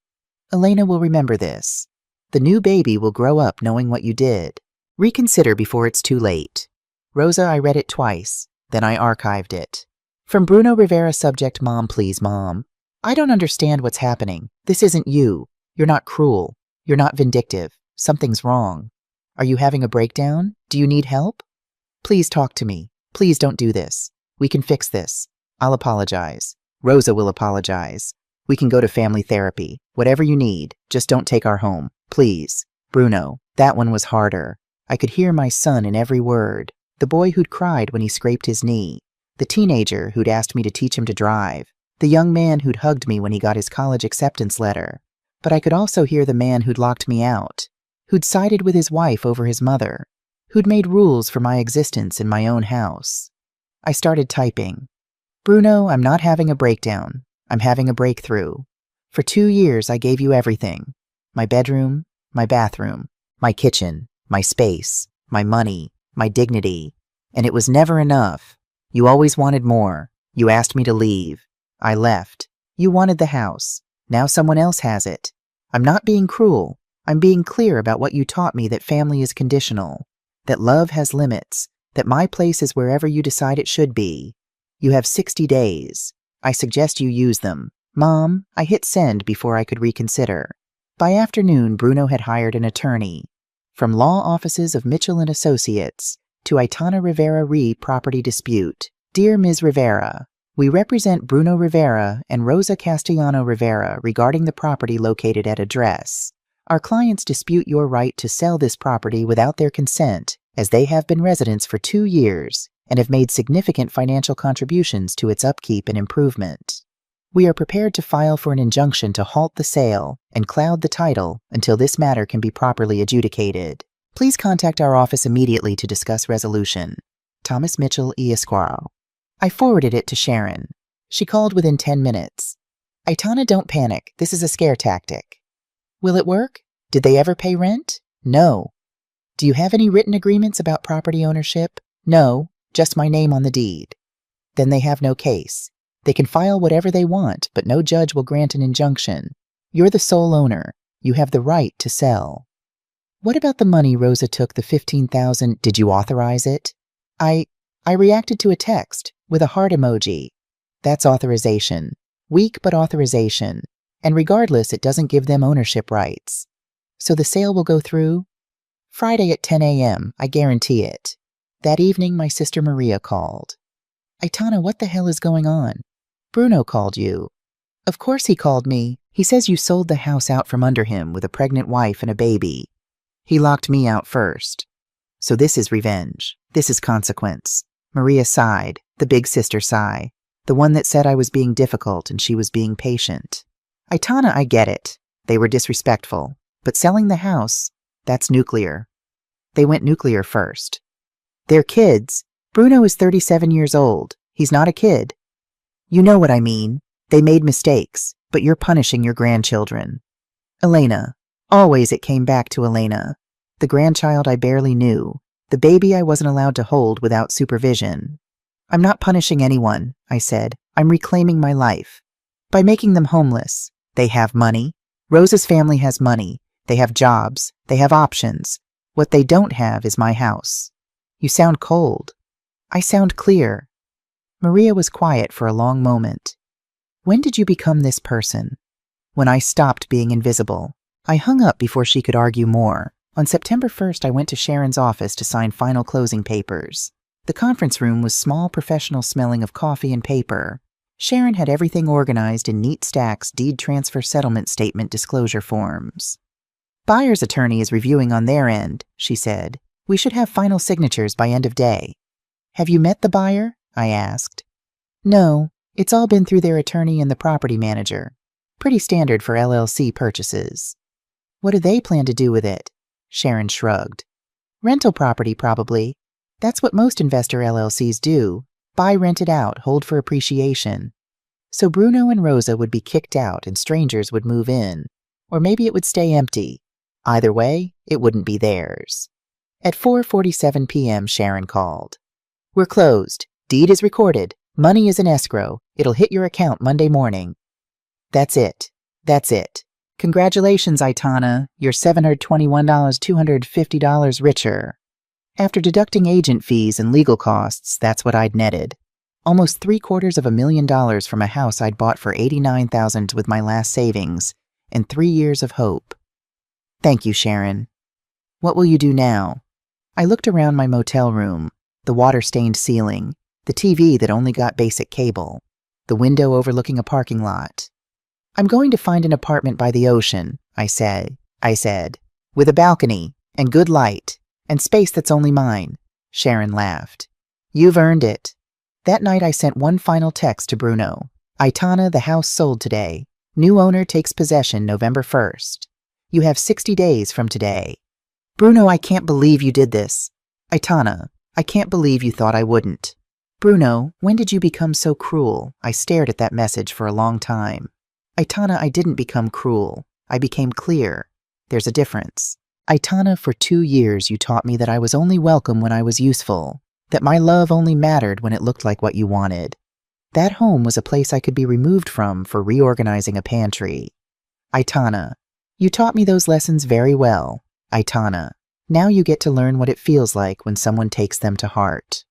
Elena will remember this. The new baby will grow up knowing what you did. Reconsider before it's too late. Rosa, I read it twice. Then I archived it. From Bruno Rivera, subject, Mom, please, Mom. I don't understand what's happening. This isn't you. You're not cruel. You're not vindictive. Something's wrong. Are you having a breakdown? Do you need help? Please talk to me. Please don't do this. We can fix this. I'll apologize. Rosa will apologize. We can go to family therapy. Whatever you need. Just don't take our home. Please. Bruno, that one was harder. I could hear my son in every word. The boy who'd cried when he scraped his knee. The teenager who'd asked me to teach him to drive. The young man who'd hugged me when he got his college acceptance letter. But I could also hear the man who'd locked me out, who'd sided with his wife over his mother, who'd made rules for my existence in my own house. I started typing. Bruno, I'm not having a breakdown. I'm having a breakthrough. For 2 years, I gave you everything. My bedroom, my bathroom, my kitchen, my space, my money, my dignity. And it was never enough. You always wanted more. You asked me to leave. I left. You wanted the house. Now someone else has it. I'm not being cruel. I'm being clear about what you taught me, that family is conditional, that love has limits, that my place is wherever you decide it should be. You have 60 days. I suggest you use them. Mom, I hit send before I could reconsider. By afternoon, Bruno had hired an attorney. From law offices of Mitchell & Associates to Aitana Rivera Re Property Dispute. Dear Ms. Rivera, we represent Bruno Rivera and Rosa Castellano Rivera regarding the property located at address. Our clients dispute your right to sell this property without their consent, as they have been residents for 2 years and have made significant financial contributions to its upkeep and improvement. We are prepared to file for an injunction to halt the sale and cloud the title until this matter can be properly adjudicated. Please contact our office immediately to discuss resolution. Thomas Mitchell, E. Esquire. I forwarded it to Sharon. She called within 10 minutes. Aitana, don't panic. This is a scare tactic. Will it work? Did they ever pay rent? No. Do you have any written agreements about property ownership? No, just my name on the deed. Then they have no case. They can file whatever they want, but no judge will grant an injunction. You're the sole owner. You have the right to sell. What about the money Rosa took, the $15,000? Did you authorize it? I reacted to a text with a heart emoji. That's authorization. Weak, but authorization. And regardless, it doesn't give them ownership rights. So the sale will go through? Friday at 10 a.m., I guarantee it. That evening, my sister Maria called. Aitana, what the hell is going on? Bruno called you. Of course he called me. He says you sold the house out from under him with a pregnant wife and a baby. He locked me out first. So this is revenge. This is consequence. Maria sighed, the big sister sigh, the one that said I was being difficult and she was being patient. Aitana, I get it. They were disrespectful. But selling the house, that's nuclear. They went nuclear first. They're kids. Bruno is 37 years old. He's not a kid. You know what I mean. They made mistakes, but you're punishing your grandchildren. Elena. Always it came back to Elena. The grandchild I barely knew. The baby I wasn't allowed to hold without supervision. I'm not punishing anyone, I said. I'm reclaiming my life. By making them homeless. They have money. Rosa's family has money. They have jobs. They have options. What they don't have is my house. You sound cold. I sound clear. Maria was quiet for a long moment. When did you become this person? When I stopped being invisible. I hung up before she could argue more. On September 1st, I went to Sharon's office to sign final closing papers. The conference room was small, professional, smelling of coffee and paper. Sharon had everything organized in neat stacks, deed transfer settlement statement disclosure forms. Buyer's attorney is reviewing on their end, she said. We should have final signatures by end of day. Have you met the buyer? I asked. No, it's all been through their attorney and the property manager. Pretty standard for LLC purchases. What do they plan to do with it? Sharon shrugged. Rental property, probably. That's what most investor LLCs do. Buy, rent it out, hold for appreciation. So Bruno and Rosa would be kicked out and strangers would move in. Or maybe it would stay empty. Either way, it wouldn't be theirs. At 4:47 p.m., Sharon called. We're closed. Deed is recorded. Money is in escrow. It'll hit your account Monday morning. That's it. That's it. Congratulations, Aitana. You're $721,250 richer. After deducting agent fees and legal costs, that's what I'd netted. Almost $750,000 from a house I'd bought for $89,000 with my last savings and 3 years of hope. Thank you, Sharon. What will you do now? I looked around my motel room, the water-stained ceiling, the TV that only got basic cable, the window overlooking a parking lot. I'm going to find an apartment by the ocean, I said, with a balcony and good light and space that's only mine. Sharon laughed. You've earned it. That night I sent one final text to Bruno. Aitana, the house sold today. New owner takes possession November 1st. You have 60 days from today. Bruno, I can't believe you did this. Aitana, I can't believe you thought I wouldn't. Bruno, when did you become so cruel? I stared at that message for a long time. Aitana, I didn't become cruel. I became clear. There's a difference. Aitana, for 2 years you taught me that I was only welcome when I was useful, that my love only mattered when it looked like what you wanted. That home was a place I could be removed from for reorganizing a pantry. Aitana, you taught me those lessons very well. Aitana, now you get to learn what it feels like when someone takes them to heart.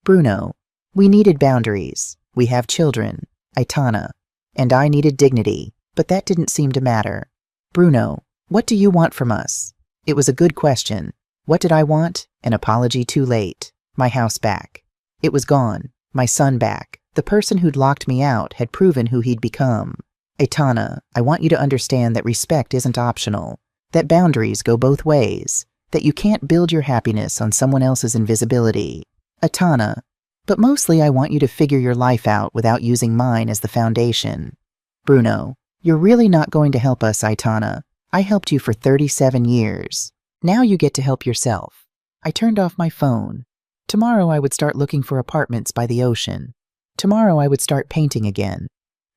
Bruno, we needed boundaries. We have children. Aitana, and I needed dignity, but that didn't seem to matter. Bruno, what do you want from us? It was a good question. What did I want? An apology too late. My house back. It was gone. My son back. The person who'd locked me out had proven who he'd become. Aitana, I want you to understand that respect isn't optional, that boundaries go both ways, that you can't build your happiness on someone else's invisibility. Aitana, but mostly I want you to figure your life out without using mine as the foundation. Bruno, you're really not going to help us, Aitana. I helped you for 37 years. Now you get to help yourself. I turned off my phone. Tomorrow I would start looking for apartments by the ocean. Tomorrow I would start painting again.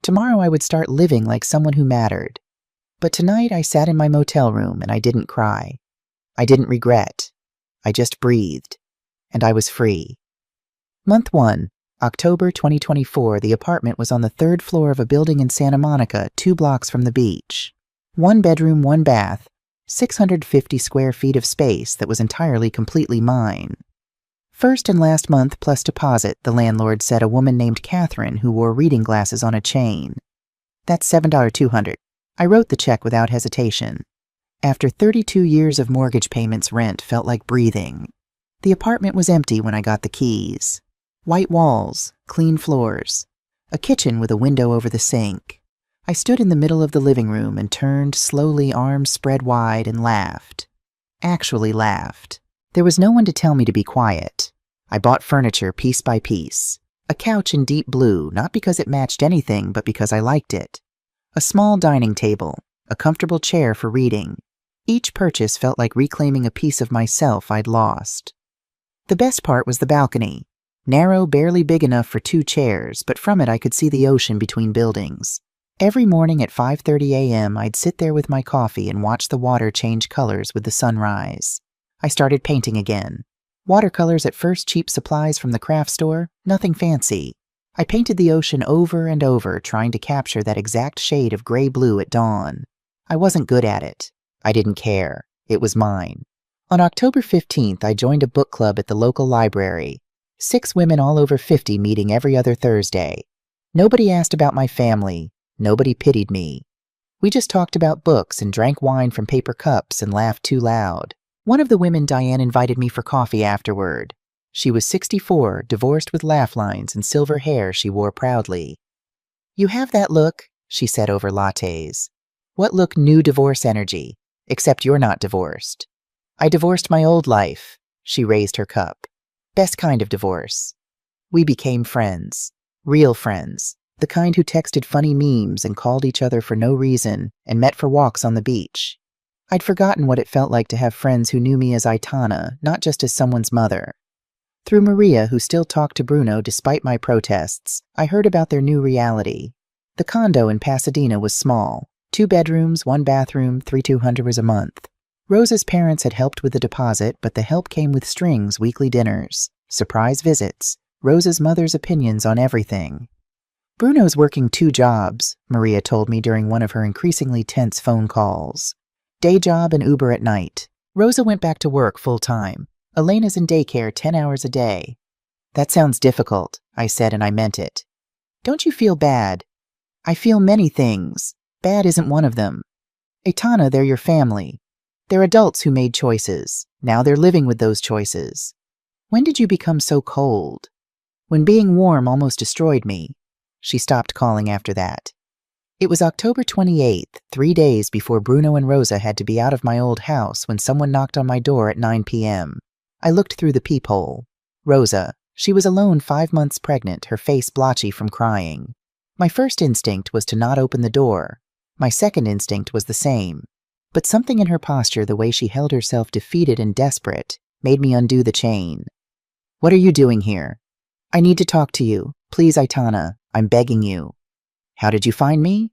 Tomorrow I would start living like someone who mattered. But tonight I sat in my motel room and I didn't cry. I didn't regret. I just breathed. And I was free. Month 1, October 2024, the apartment was on the 3rd floor of a building in Santa Monica, 2 blocks from the beach. 1 bedroom, 1 bath, 650 square feet of space that was entirely completely mine. First and last month plus deposit, the landlord said, a woman named Catherine who wore reading glasses on a chain. That's $7,200. I wrote the check without hesitation. After 32 years of mortgage payments, rent felt like breathing. The apartment was empty when I got the keys. White walls, clean floors, a kitchen with a window over the sink. I stood in the middle of the living room and turned slowly, arms spread wide, and laughed. Actually laughed. There was no one to tell me to be quiet. I bought furniture piece by piece. A couch in deep blue, not because it matched anything, but because I liked it. A small dining table, a comfortable chair for reading. Each purchase felt like reclaiming a piece of myself I'd lost. The best part was the balcony. Narrow, barely big enough for 2 chairs, but from it I could see the ocean between buildings. Every morning at 5:30 a.m. I'd sit there with my coffee and watch the water change colors with the sunrise. I started painting again. Watercolors at first, cheap supplies from the craft store, nothing fancy. I painted the ocean over and over, trying to capture that exact shade of gray-blue at dawn. I wasn't good at it. I didn't care. It was mine. On October 15th, I joined a book club at the local library. 6 women all over 50 meeting every other Thursday. Nobody asked about my family. Nobody pitied me. We just talked about books and drank wine from paper cups and laughed too loud. One of the women, Diane, invited me for coffee afterward. She was 64, divorced with laugh lines and silver hair she wore proudly. "You have that look," she said over lattes. "What look, new divorce energy, except you're not divorced." "I divorced my old life." She raised her cup. "Best kind of divorce." We became friends. Real friends. The kind who texted funny memes and called each other for no reason and met for walks on the beach. I'd forgotten what it felt like to have friends who knew me as Aitana, not just as someone's mother. Through Maria, who still talked to Bruno despite my protests, I heard about their new reality. The condo in Pasadena was small. 2 bedrooms, 1 bathroom, $3,200 a month. Rosa's parents had helped with the deposit, but the help came with strings, weekly dinners, surprise visits, Rosa's mother's opinions on everything. "Bruno's working 2 jobs, Maria told me during one of her increasingly tense phone calls. Day job and Uber at night. Rosa went back to work full-time. Elena's in daycare 10 hours a day." "That sounds difficult," I said, and I meant it. "Don't you feel bad?" "I feel many things. Bad isn't one of them. Aitana, they're your family. They're adults who made choices. Now they're living with those choices. When did you become so cold? When being warm almost destroyed me." She stopped calling after that. It was October 28th, 3 days before Bruno and Rosa had to be out of my old house, when someone knocked on my door at 9 p.m. I looked through the peephole. Rosa. She was alone, 5 months pregnant, her face blotchy from crying. My first instinct was to not open the door. My second instinct was the same. But something in her posture, the way she held herself defeated and desperate, made me undo the chain. "What are you doing here?" "I need to talk to you. Please, Aitana. I'm begging you." "How did you find me?"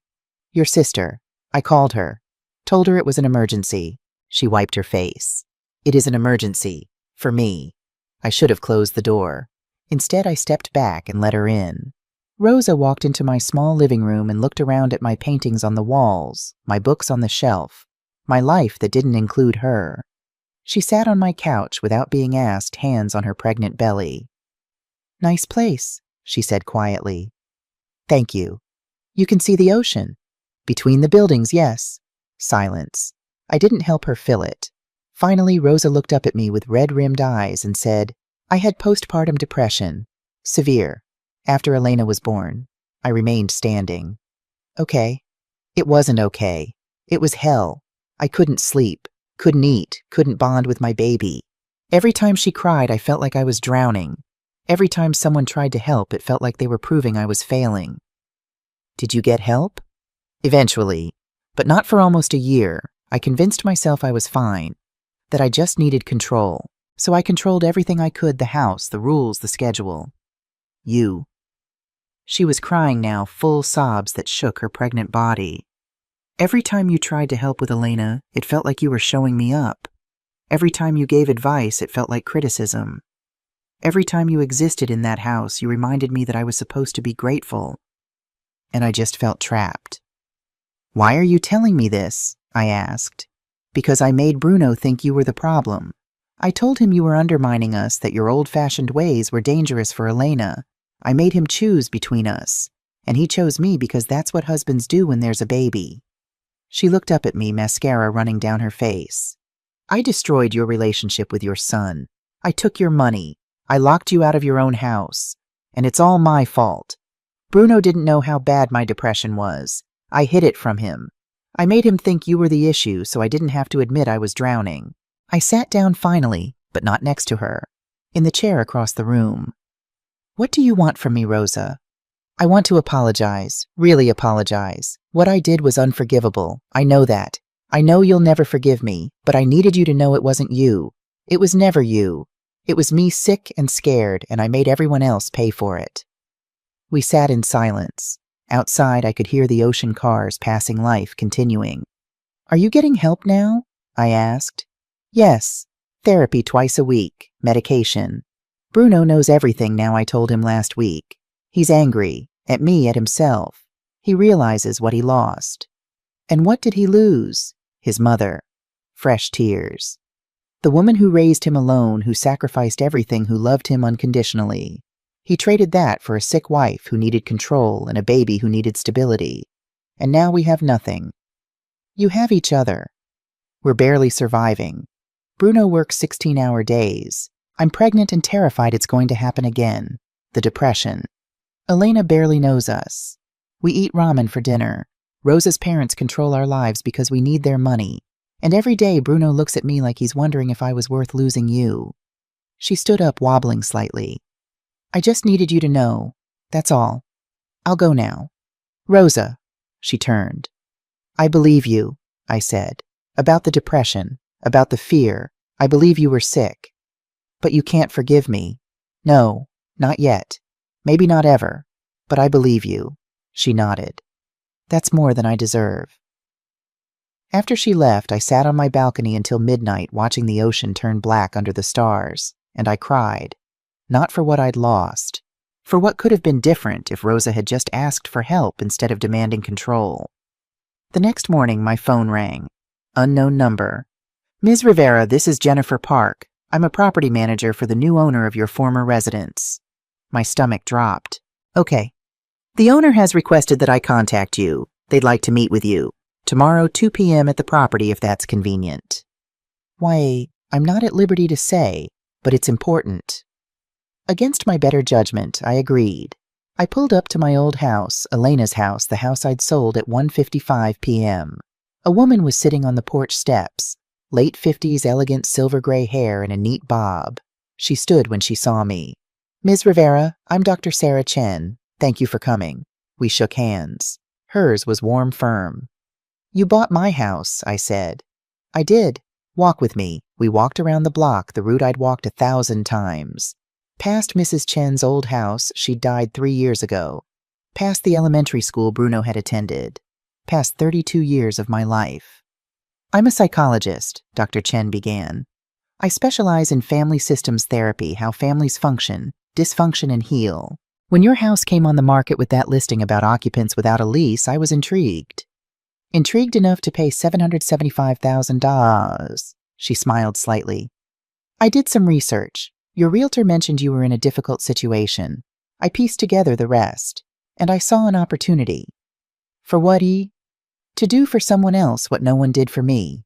"Your sister. I called her. Told her it was an emergency." She wiped her face. "It is an emergency. For me." I should have closed the door. Instead, I stepped back and let her in. Rosa walked into my small living room and looked around at my paintings on the walls, my books on the shelf, my life that didn't include her. She sat on my couch without being asked, hands on her pregnant belly. "Nice place," she said quietly. "Thank you. You can see the ocean." "Between the buildings, yes." Silence. I didn't help her fill it. Finally, Rosa looked up at me with red-rimmed eyes and said, "I had postpartum depression. Severe. After Elena was born." I remained standing. "Okay." It wasn't okay. It was hell. I couldn't sleep, couldn't eat, couldn't bond with my baby. Every time she cried, I felt like I was drowning. Every time someone tried to help, it felt like they were proving I was failing. "Did you get help?" "Eventually, but not for almost a year. I convinced myself I was fine, that I just needed control. So I controlled everything I could, the house, the rules, the schedule." "You." She was crying now, full sobs that shook her pregnant body. "Every time you tried to help with Elena, it felt like you were showing me up. Every time you gave advice, it felt like criticism. Every time you existed in that house, you reminded me that I was supposed to be grateful. And I just felt trapped." "Why are you telling me this?" I asked. "Because I made Bruno think you were the problem. I told him you were undermining us, that your old-fashioned ways were dangerous for Elena. I made him choose between us, and he chose me because that's what husbands do when there's a baby." She looked up at me, mascara running down her face. "I destroyed your relationship with your son. I took your money. I locked you out of your own house. And it's all my fault. Bruno didn't know how bad my depression was. I hid it from him. I made him think you were the issue so I didn't have to admit I was drowning." I sat down finally, but not next to her, in the chair across the room. "What do you want from me, Rosa?" "I want to apologize, really apologize. What I did was unforgivable. I know that. I know you'll never forgive me, but I needed you to know it wasn't you. It was never you. It was me sick and scared, and I made everyone else pay for it." We sat in silence. Outside, I could hear the ocean cars passing life continuing. "Are you getting help now?" I asked. "Yes. Therapy twice a week. Medication. Bruno knows everything now, I told him last week. He's angry. At me, at himself. He realizes what he lost." "And what did he lose?" "His mother." Fresh tears. "The woman who raised him alone, who sacrificed everything, who loved him unconditionally. He traded that for a sick wife who needed control and a baby who needed stability. And now we have nothing. You have each other. We're barely surviving. Bruno works 16-hour days. I'm pregnant and terrified it's going to happen again. The depression. Elena barely knows us. We eat ramen for dinner. Rosa's parents control our lives because we need their money. And every day Bruno looks at me like he's wondering if I was worth losing you." She stood up, wobbling slightly. "I just needed you to know. That's all. I'll go now." "Rosa." She turned. "I believe you," I said. "About the depression, about the fear. I believe you were sick. But you can't forgive me. No, not yet. Maybe not ever. But I believe you." She nodded. "That's more than I deserve." After she left, I sat on my balcony until midnight watching the ocean turn black under the stars, and I cried. Not for what I'd lost. For what could have been different if Rosa had just asked for help instead of demanding control. The next morning, my phone rang. Unknown number. "Ms. Rivera, this is Jennifer Park. I'm a property manager for the new owner of your former residence." My stomach dropped. "Okay. The owner has requested that I contact you. They'd like to meet with you. Tomorrow, 2 p.m. at the property if that's convenient." "Why, I'm not at liberty to say, but it's important." Against my better judgment, I agreed. I pulled up to my old house, Elena's house, the house I'd sold at 1:55 p.m. A woman was sitting on the porch steps, late 50s elegant silver-gray hair in a neat bob. She stood when she saw me. "Ms. Rivera, I'm Dr. Sarah Chen. Thank you for coming." We shook hands. Hers was warm, firm. "You bought my house," I said. I did. Walk with me. We walked around the block, the route I'd walked 1,000 times. Past Mrs. Chen's old house, she'd died 3 years ago. Past the elementary school Bruno had attended. Past 32 years of my life. I'm a psychologist, Dr. Chen began. I specialize in family systems therapy, how families function, dysfunction, and heal. When your house came on the market with that listing about occupants without a lease, I was intrigued. Intrigued enough to pay $775,000. She smiled slightly. I did some research. Your realtor mentioned you were in a difficult situation. I pieced together the rest, and I saw an opportunity. For what to do for someone else what no one did for me.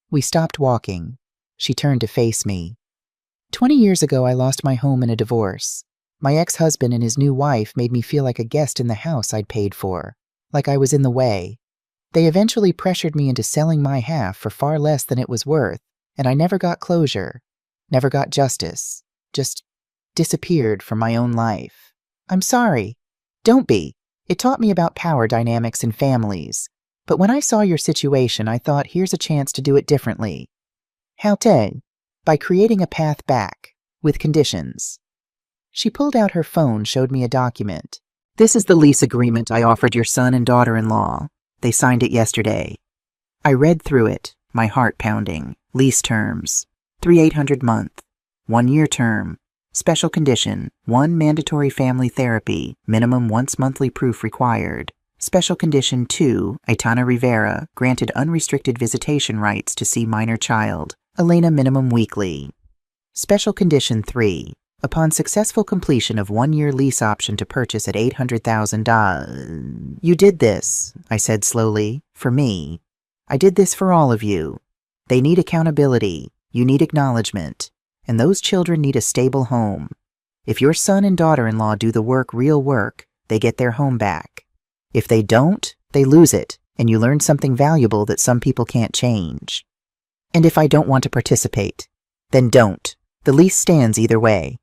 We stopped walking. She turned to face me. 20 years ago, I lost my home in a divorce. My ex-husband and his new wife made me feel like a guest in the house I'd paid for, like I was in the way. They eventually pressured me into selling my half for far less than it was worth, and I never got closure, never got justice, just disappeared from my own life. I'm sorry. Don't be. It taught me about power dynamics in families. But when I saw your situation, I thought, here's a chance to do it differently. How to? By creating a path back, with conditions. She pulled out her phone, showed me a document. This is the lease agreement I offered your son and daughter-in-law. They signed it yesterday. I read through it, my heart pounding. Lease terms. $3,800 month. 1-year term. Special condition. 1 mandatory family therapy. Minimum once monthly proof required. Special condition 2. Aitana Rivera granted unrestricted visitation rights to see minor child. Elena minimum weekly. Special condition 3. Upon successful completion of 1-year lease option to purchase at $800,000. You did this, I said slowly, for me. I did this for all of you. They need accountability. You need acknowledgement. And those children need a stable home. If your son and daughter-in-law do the work, real work, they get their home back. If they don't, they lose it, and you learn something valuable that some people can't change. And if I don't want to participate, then don't. The lease stands either way.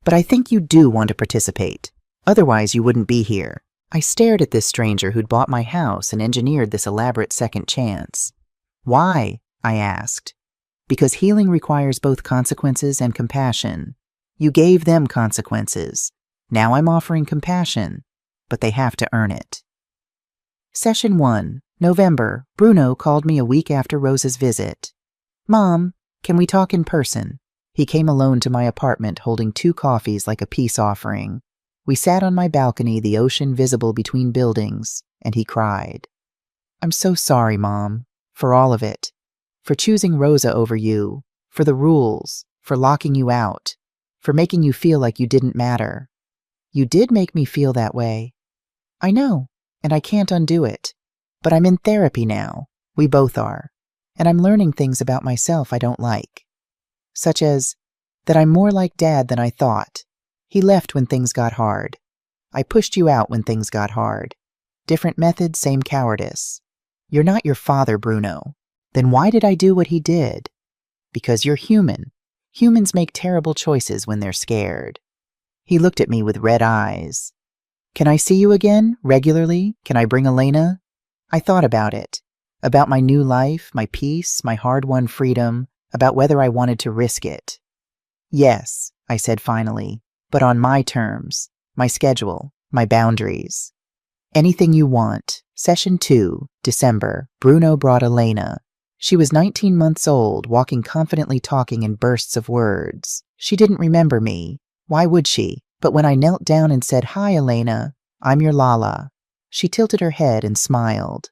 But I think you do want to participate. Otherwise, you wouldn't be here. I stared at this stranger who'd bought my house and engineered this elaborate second chance. Why? I asked. Because healing requires both consequences and compassion. You gave them consequences. Now I'm offering compassion, but they have to earn it. Session 1, November. Bruno called me a week after Rosa's visit. Mom, can we talk in person? He came alone to my apartment holding 2 coffees like a peace offering. We sat on my balcony, the ocean visible between buildings, and he cried. I'm so sorry, Mom, for all of it. For choosing Rosa over you, for the rules, for locking you out, for making you feel like you didn't matter. You did make me feel that way. I know, and I can't undo it. But I'm in therapy now. We both are. And I'm learning things about myself I don't like. Such as that I'm more like Dad than I thought. He left when things got hard. I pushed you out when things got hard. Different method, same cowardice. You're not your father, Bruno. Then why did I do what he did? Because you're human. Humans make terrible choices when they're scared. He looked at me with red eyes. Can I see you again, regularly? Can I bring Elena? I thought about it. About my new life, my peace, my hard-won freedom, about whether I wanted to risk it. Yes, I said finally, but on my terms, my schedule, my boundaries. Anything you want. Session 2, December. Bruno brought Elena. She was 19 months old, walking confidently, talking in bursts of words. She didn't remember me. Why would she? But when I knelt down and said, Hi, Elena, I'm your Lala, she tilted her head and smiled.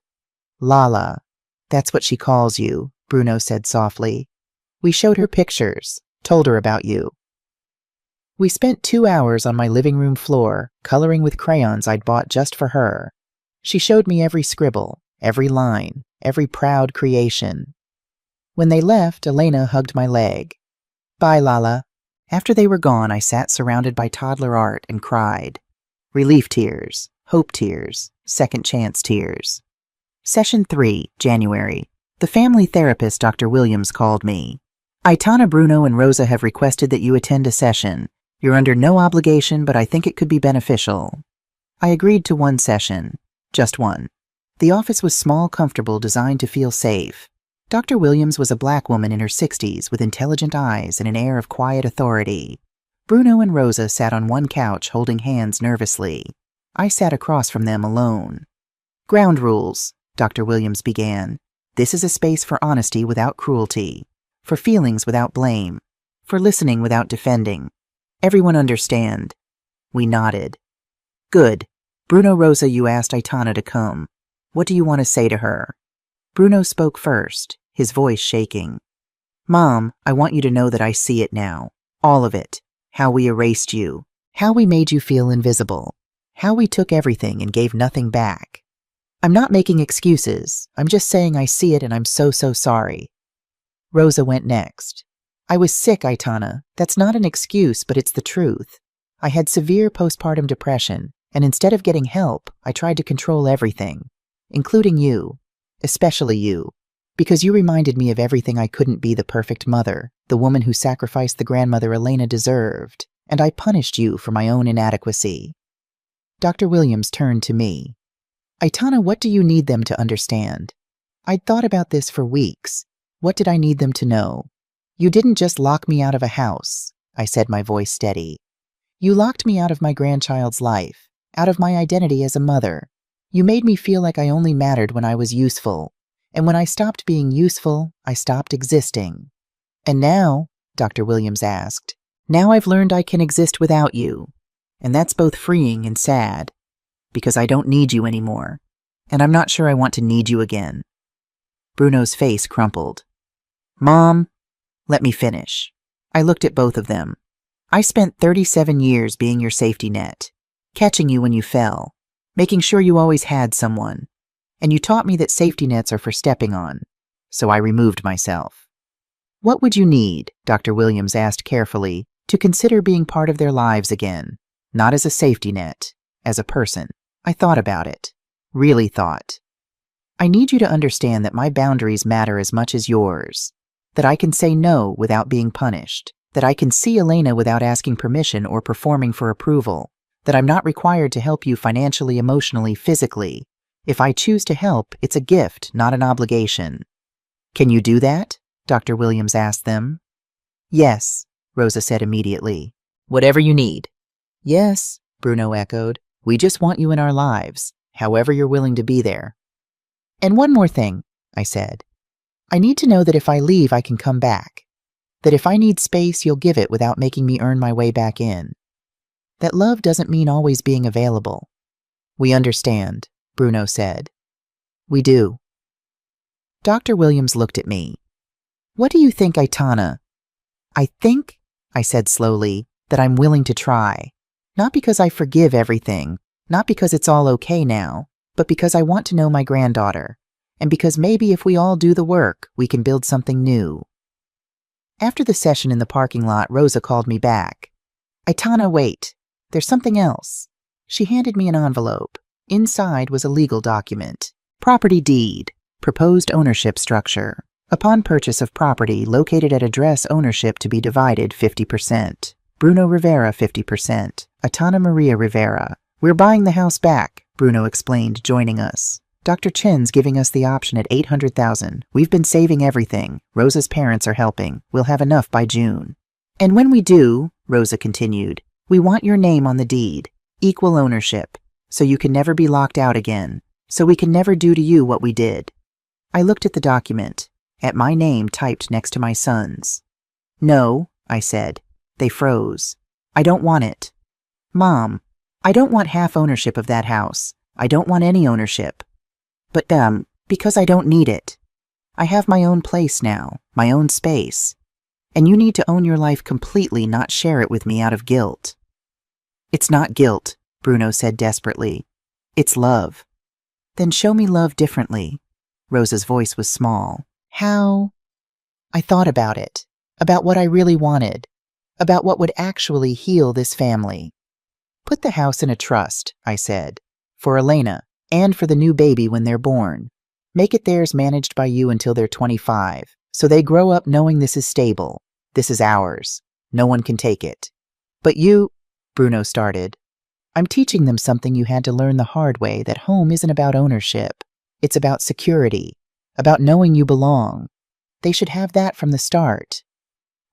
Lala, that's what she calls you, Bruno said softly. We showed her pictures, told her about you. We spent 2 hours on my living room floor, coloring with crayons I'd bought just for her. She showed me every scribble, every line, every proud creation. When they left, Elena hugged my leg. Bye, Lala. After they were gone, I sat surrounded by toddler art and cried. Relief tears, hope tears, second chance tears. Session 3, January. The family therapist, Dr. Williams, called me. Aitana, Bruno, and Rosa have requested that you attend a session. You're under no obligation, but I think it could be beneficial. I agreed to 1 session. Just 1. The office was small, comfortable, designed to feel safe. Dr. Williams was a black woman in her 60s with intelligent eyes and an air of quiet authority. Bruno and Rosa sat on one couch holding hands nervously. I sat across from them alone. "Ground rules," Dr. Williams began. "This is a space for honesty without cruelty, for feelings without blame, for listening without defending. Everyone understand?" We nodded. "Good. Bruno, Rosa, you asked Aitana to come. What do you want to say to her?" Bruno spoke first, his voice shaking. "Mom, I want you to know that I see it now. All of it. How we erased you. How we made you feel invisible. How we took everything and gave nothing back. I'm not making excuses. I'm just saying I see it and I'm so sorry." Rosa went next. "I was sick, Aitana. That's not an excuse, but it's the truth. I had severe postpartum depression, and instead of getting help, I tried to control everything, including you, especially you, because you reminded me of everything I couldn't be: the perfect mother, the woman who sacrificed the grandmother Elena deserved, and I punished you for my own inadequacy." Dr. Williams turned to me. "Aitana, what do you need them to understand?" I'd thought about this for weeks. What did I need them to know? "You didn't just lock me out of a house," I said, my voice steady. "You locked me out of my grandchild's life, out of my identity as a mother. You made me feel like I only mattered when I was useful. And when I stopped being useful, I stopped existing." "And now," Dr. Williams asked, "now I've learned I can exist without you. And that's both freeing and sad, because I don't need you anymore. And I'm not sure I want to need you again." Bruno's face crumpled. "Mom, let me finish." I looked at both of them. "I spent 37 years being your safety net, catching you when you fell, making sure you always had someone. And you taught me that safety nets are for stepping on. So I removed myself." "What would you need," Dr. Williams asked carefully, "to consider being part of their lives again? Not as a safety net, as a person." I thought about it. Really thought. "I need you to understand that my boundaries matter as much as yours. That I can say no without being punished. That I can see Elena without asking permission or performing for approval. That I'm not required to help you financially, emotionally, physically. If I choose to help, it's a gift, not an obligation." "Can you do that?" Dr. Williams asked them. "Yes," Rosa said immediately. "Whatever you need." "Yes," Bruno echoed. "We just want you in our lives, however you're willing to be there." "And one more thing," I said. "I need to know that if I leave, I can come back. That if I need space, you'll give it without making me earn my way back in. That love doesn't mean always being available." "We understand," Bruno said. "We do." Dr. Williams looked at me. "What do you think, Aitana?" "I think," I said slowly, "that I'm willing to try. Not because I forgive everything, not because it's all okay now, but because I want to know my granddaughter, and because maybe if we all do the work, we can build something new." After the session in the parking lot, Rosa called me back. "Aitana, wait. There's something else." She handed me an envelope. Inside was a legal document. Property deed. Proposed ownership structure. Upon purchase of property located at address, ownership to be divided 50%. Bruno Rivera 50%. Aitana Maria Rivera. "We're buying the house back," Bruno explained, joining us. "Dr. Chen's giving us the option at $800,000. We've been saving everything. Rosa's parents are helping. We'll have enough by June. And when we do," Rosa continued, "we want your name on the deed. Equal ownership. So you can never be locked out again. So we can never do to you what we did." I looked at the document, at my name typed next to my son's. "No," I said. They froze. "I don't want it." "Mom, I don't want half ownership of that house. I don't want any ownership. But, because I don't need it. I have my own place now, my own space. And you need to own your life completely, not share it with me out of guilt." "It's not guilt," Bruno said desperately. "It's love." "Then show me love differently." Rosa's voice was small. "How?" I thought about it, about what I really wanted, about what would actually heal this family. "Put the house in a trust," I said, "for Elena and for the new baby when they're born. Make it theirs, managed by you until they're 25, so they grow up knowing this is stable. This is ours. No one can take it." "But you," Bruno started. "I'm teaching them something you had to learn the hard way, that home isn't about ownership. It's about security, about knowing you belong, They should have that from the start.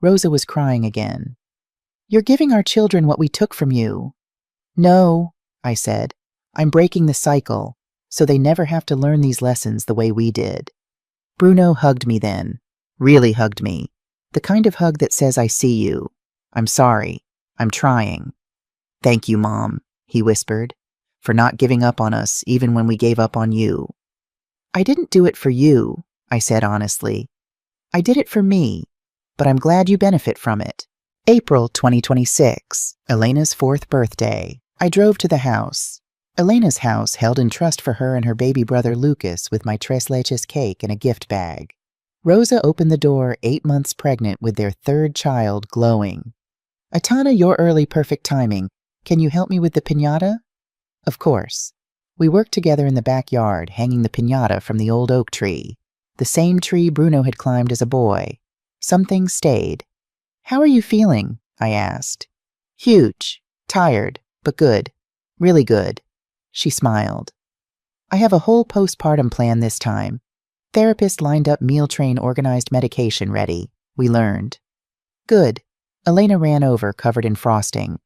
Rosa was crying again. You're giving our children what we took from you. No, I said. I'm breaking the cycle, so they never have to learn these lessons the way we did. Bruno hugged me then. Really hugged me. The kind of hug that says I see you. I'm sorry. I'm trying. Thank you, Mom, he whispered, for not giving up on us even when we gave up on you. I didn't do it for you, I said honestly. I did it for me, but I'm glad you benefit from it. April 2026, Elena's 4th birthday. I drove to the house. Elena's house held in trust for her and her baby brother Lucas with my tres leches cake and a gift bag. Rosa opened the door 8 months pregnant with their 3rd child glowing. Aitana, your early perfect timing. Can you help me with the piñata? Of course. We worked together in the backyard, hanging the piñata from the old oak tree. The same tree Bruno had climbed as a boy. Some things stayed. How are you feeling? I asked. Huge. Tired, but good. Really good. She smiled. I have a whole postpartum plan this time. Therapist lined up meal train organized medication ready. We learned. Good. Elena ran over, covered in frosting.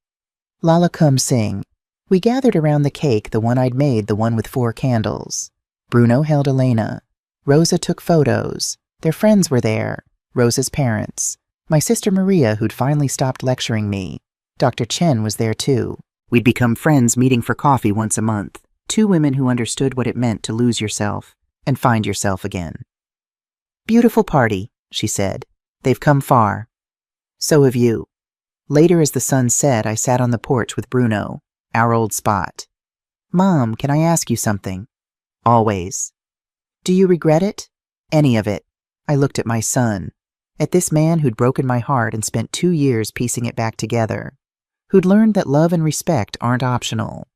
Lala, come sing. We gathered around the cake, the one I'd made, the one with 4 candles. Bruno held Elena. Rosa took photos. Their friends were there. Rosa's parents. My sister Maria, who'd finally stopped lecturing me. Dr. Chen was there too. We'd become friends, meeting for coffee once a month. 2 women who understood what it meant to lose yourself and find yourself again. Beautiful party, she said. They've come far. So have you. Later, as the sun set, I sat on the porch with Bruno, our old spot. Mom, can I ask you something? Always. Do you regret it? Any of it? I looked at my son, at this man who'd broken my heart and spent 2 years piecing it back together, who'd learned that love and respect aren't optional.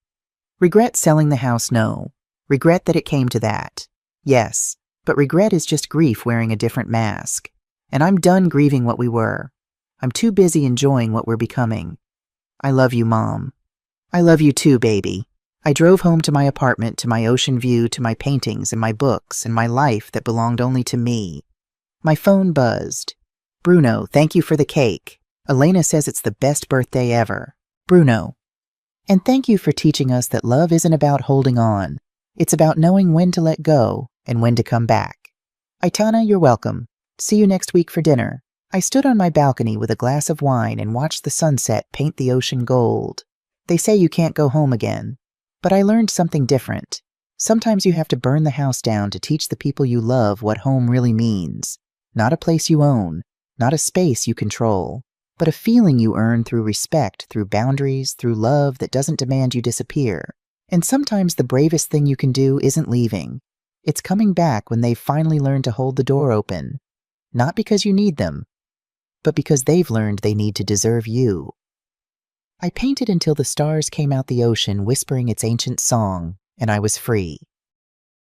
Regret selling the house? No. Regret that it came to that? Yes, but regret is just grief wearing a different mask. And I'm done grieving what we were. I'm too busy enjoying what we're becoming. I love you, Mom. I love you too, baby. I drove home to my apartment, to my ocean view, to my paintings and my books and my life that belonged only to me. My phone buzzed. Bruno, thank you for the cake. Elena says it's the best birthday ever. Bruno. And thank you for teaching us that love isn't about holding on. It's about knowing when to let go and when to come back. Aitana, you're welcome. See you next week for dinner. I stood on my balcony with a glass of wine and watched the sunset paint the ocean gold. They say you can't go home again, but I learned something different. Sometimes you have to burn the house down to teach the people you love what home really means. Not a place you own, not a space you control, but a feeling you earn through respect, through boundaries, through love that doesn't demand you disappear. And sometimes the bravest thing you can do isn't leaving. It's coming back when they've finally learned to hold the door open. Not because you need them, but because they've learned they need to deserve you. I painted until the stars came out the ocean whispering its ancient song, and I was free.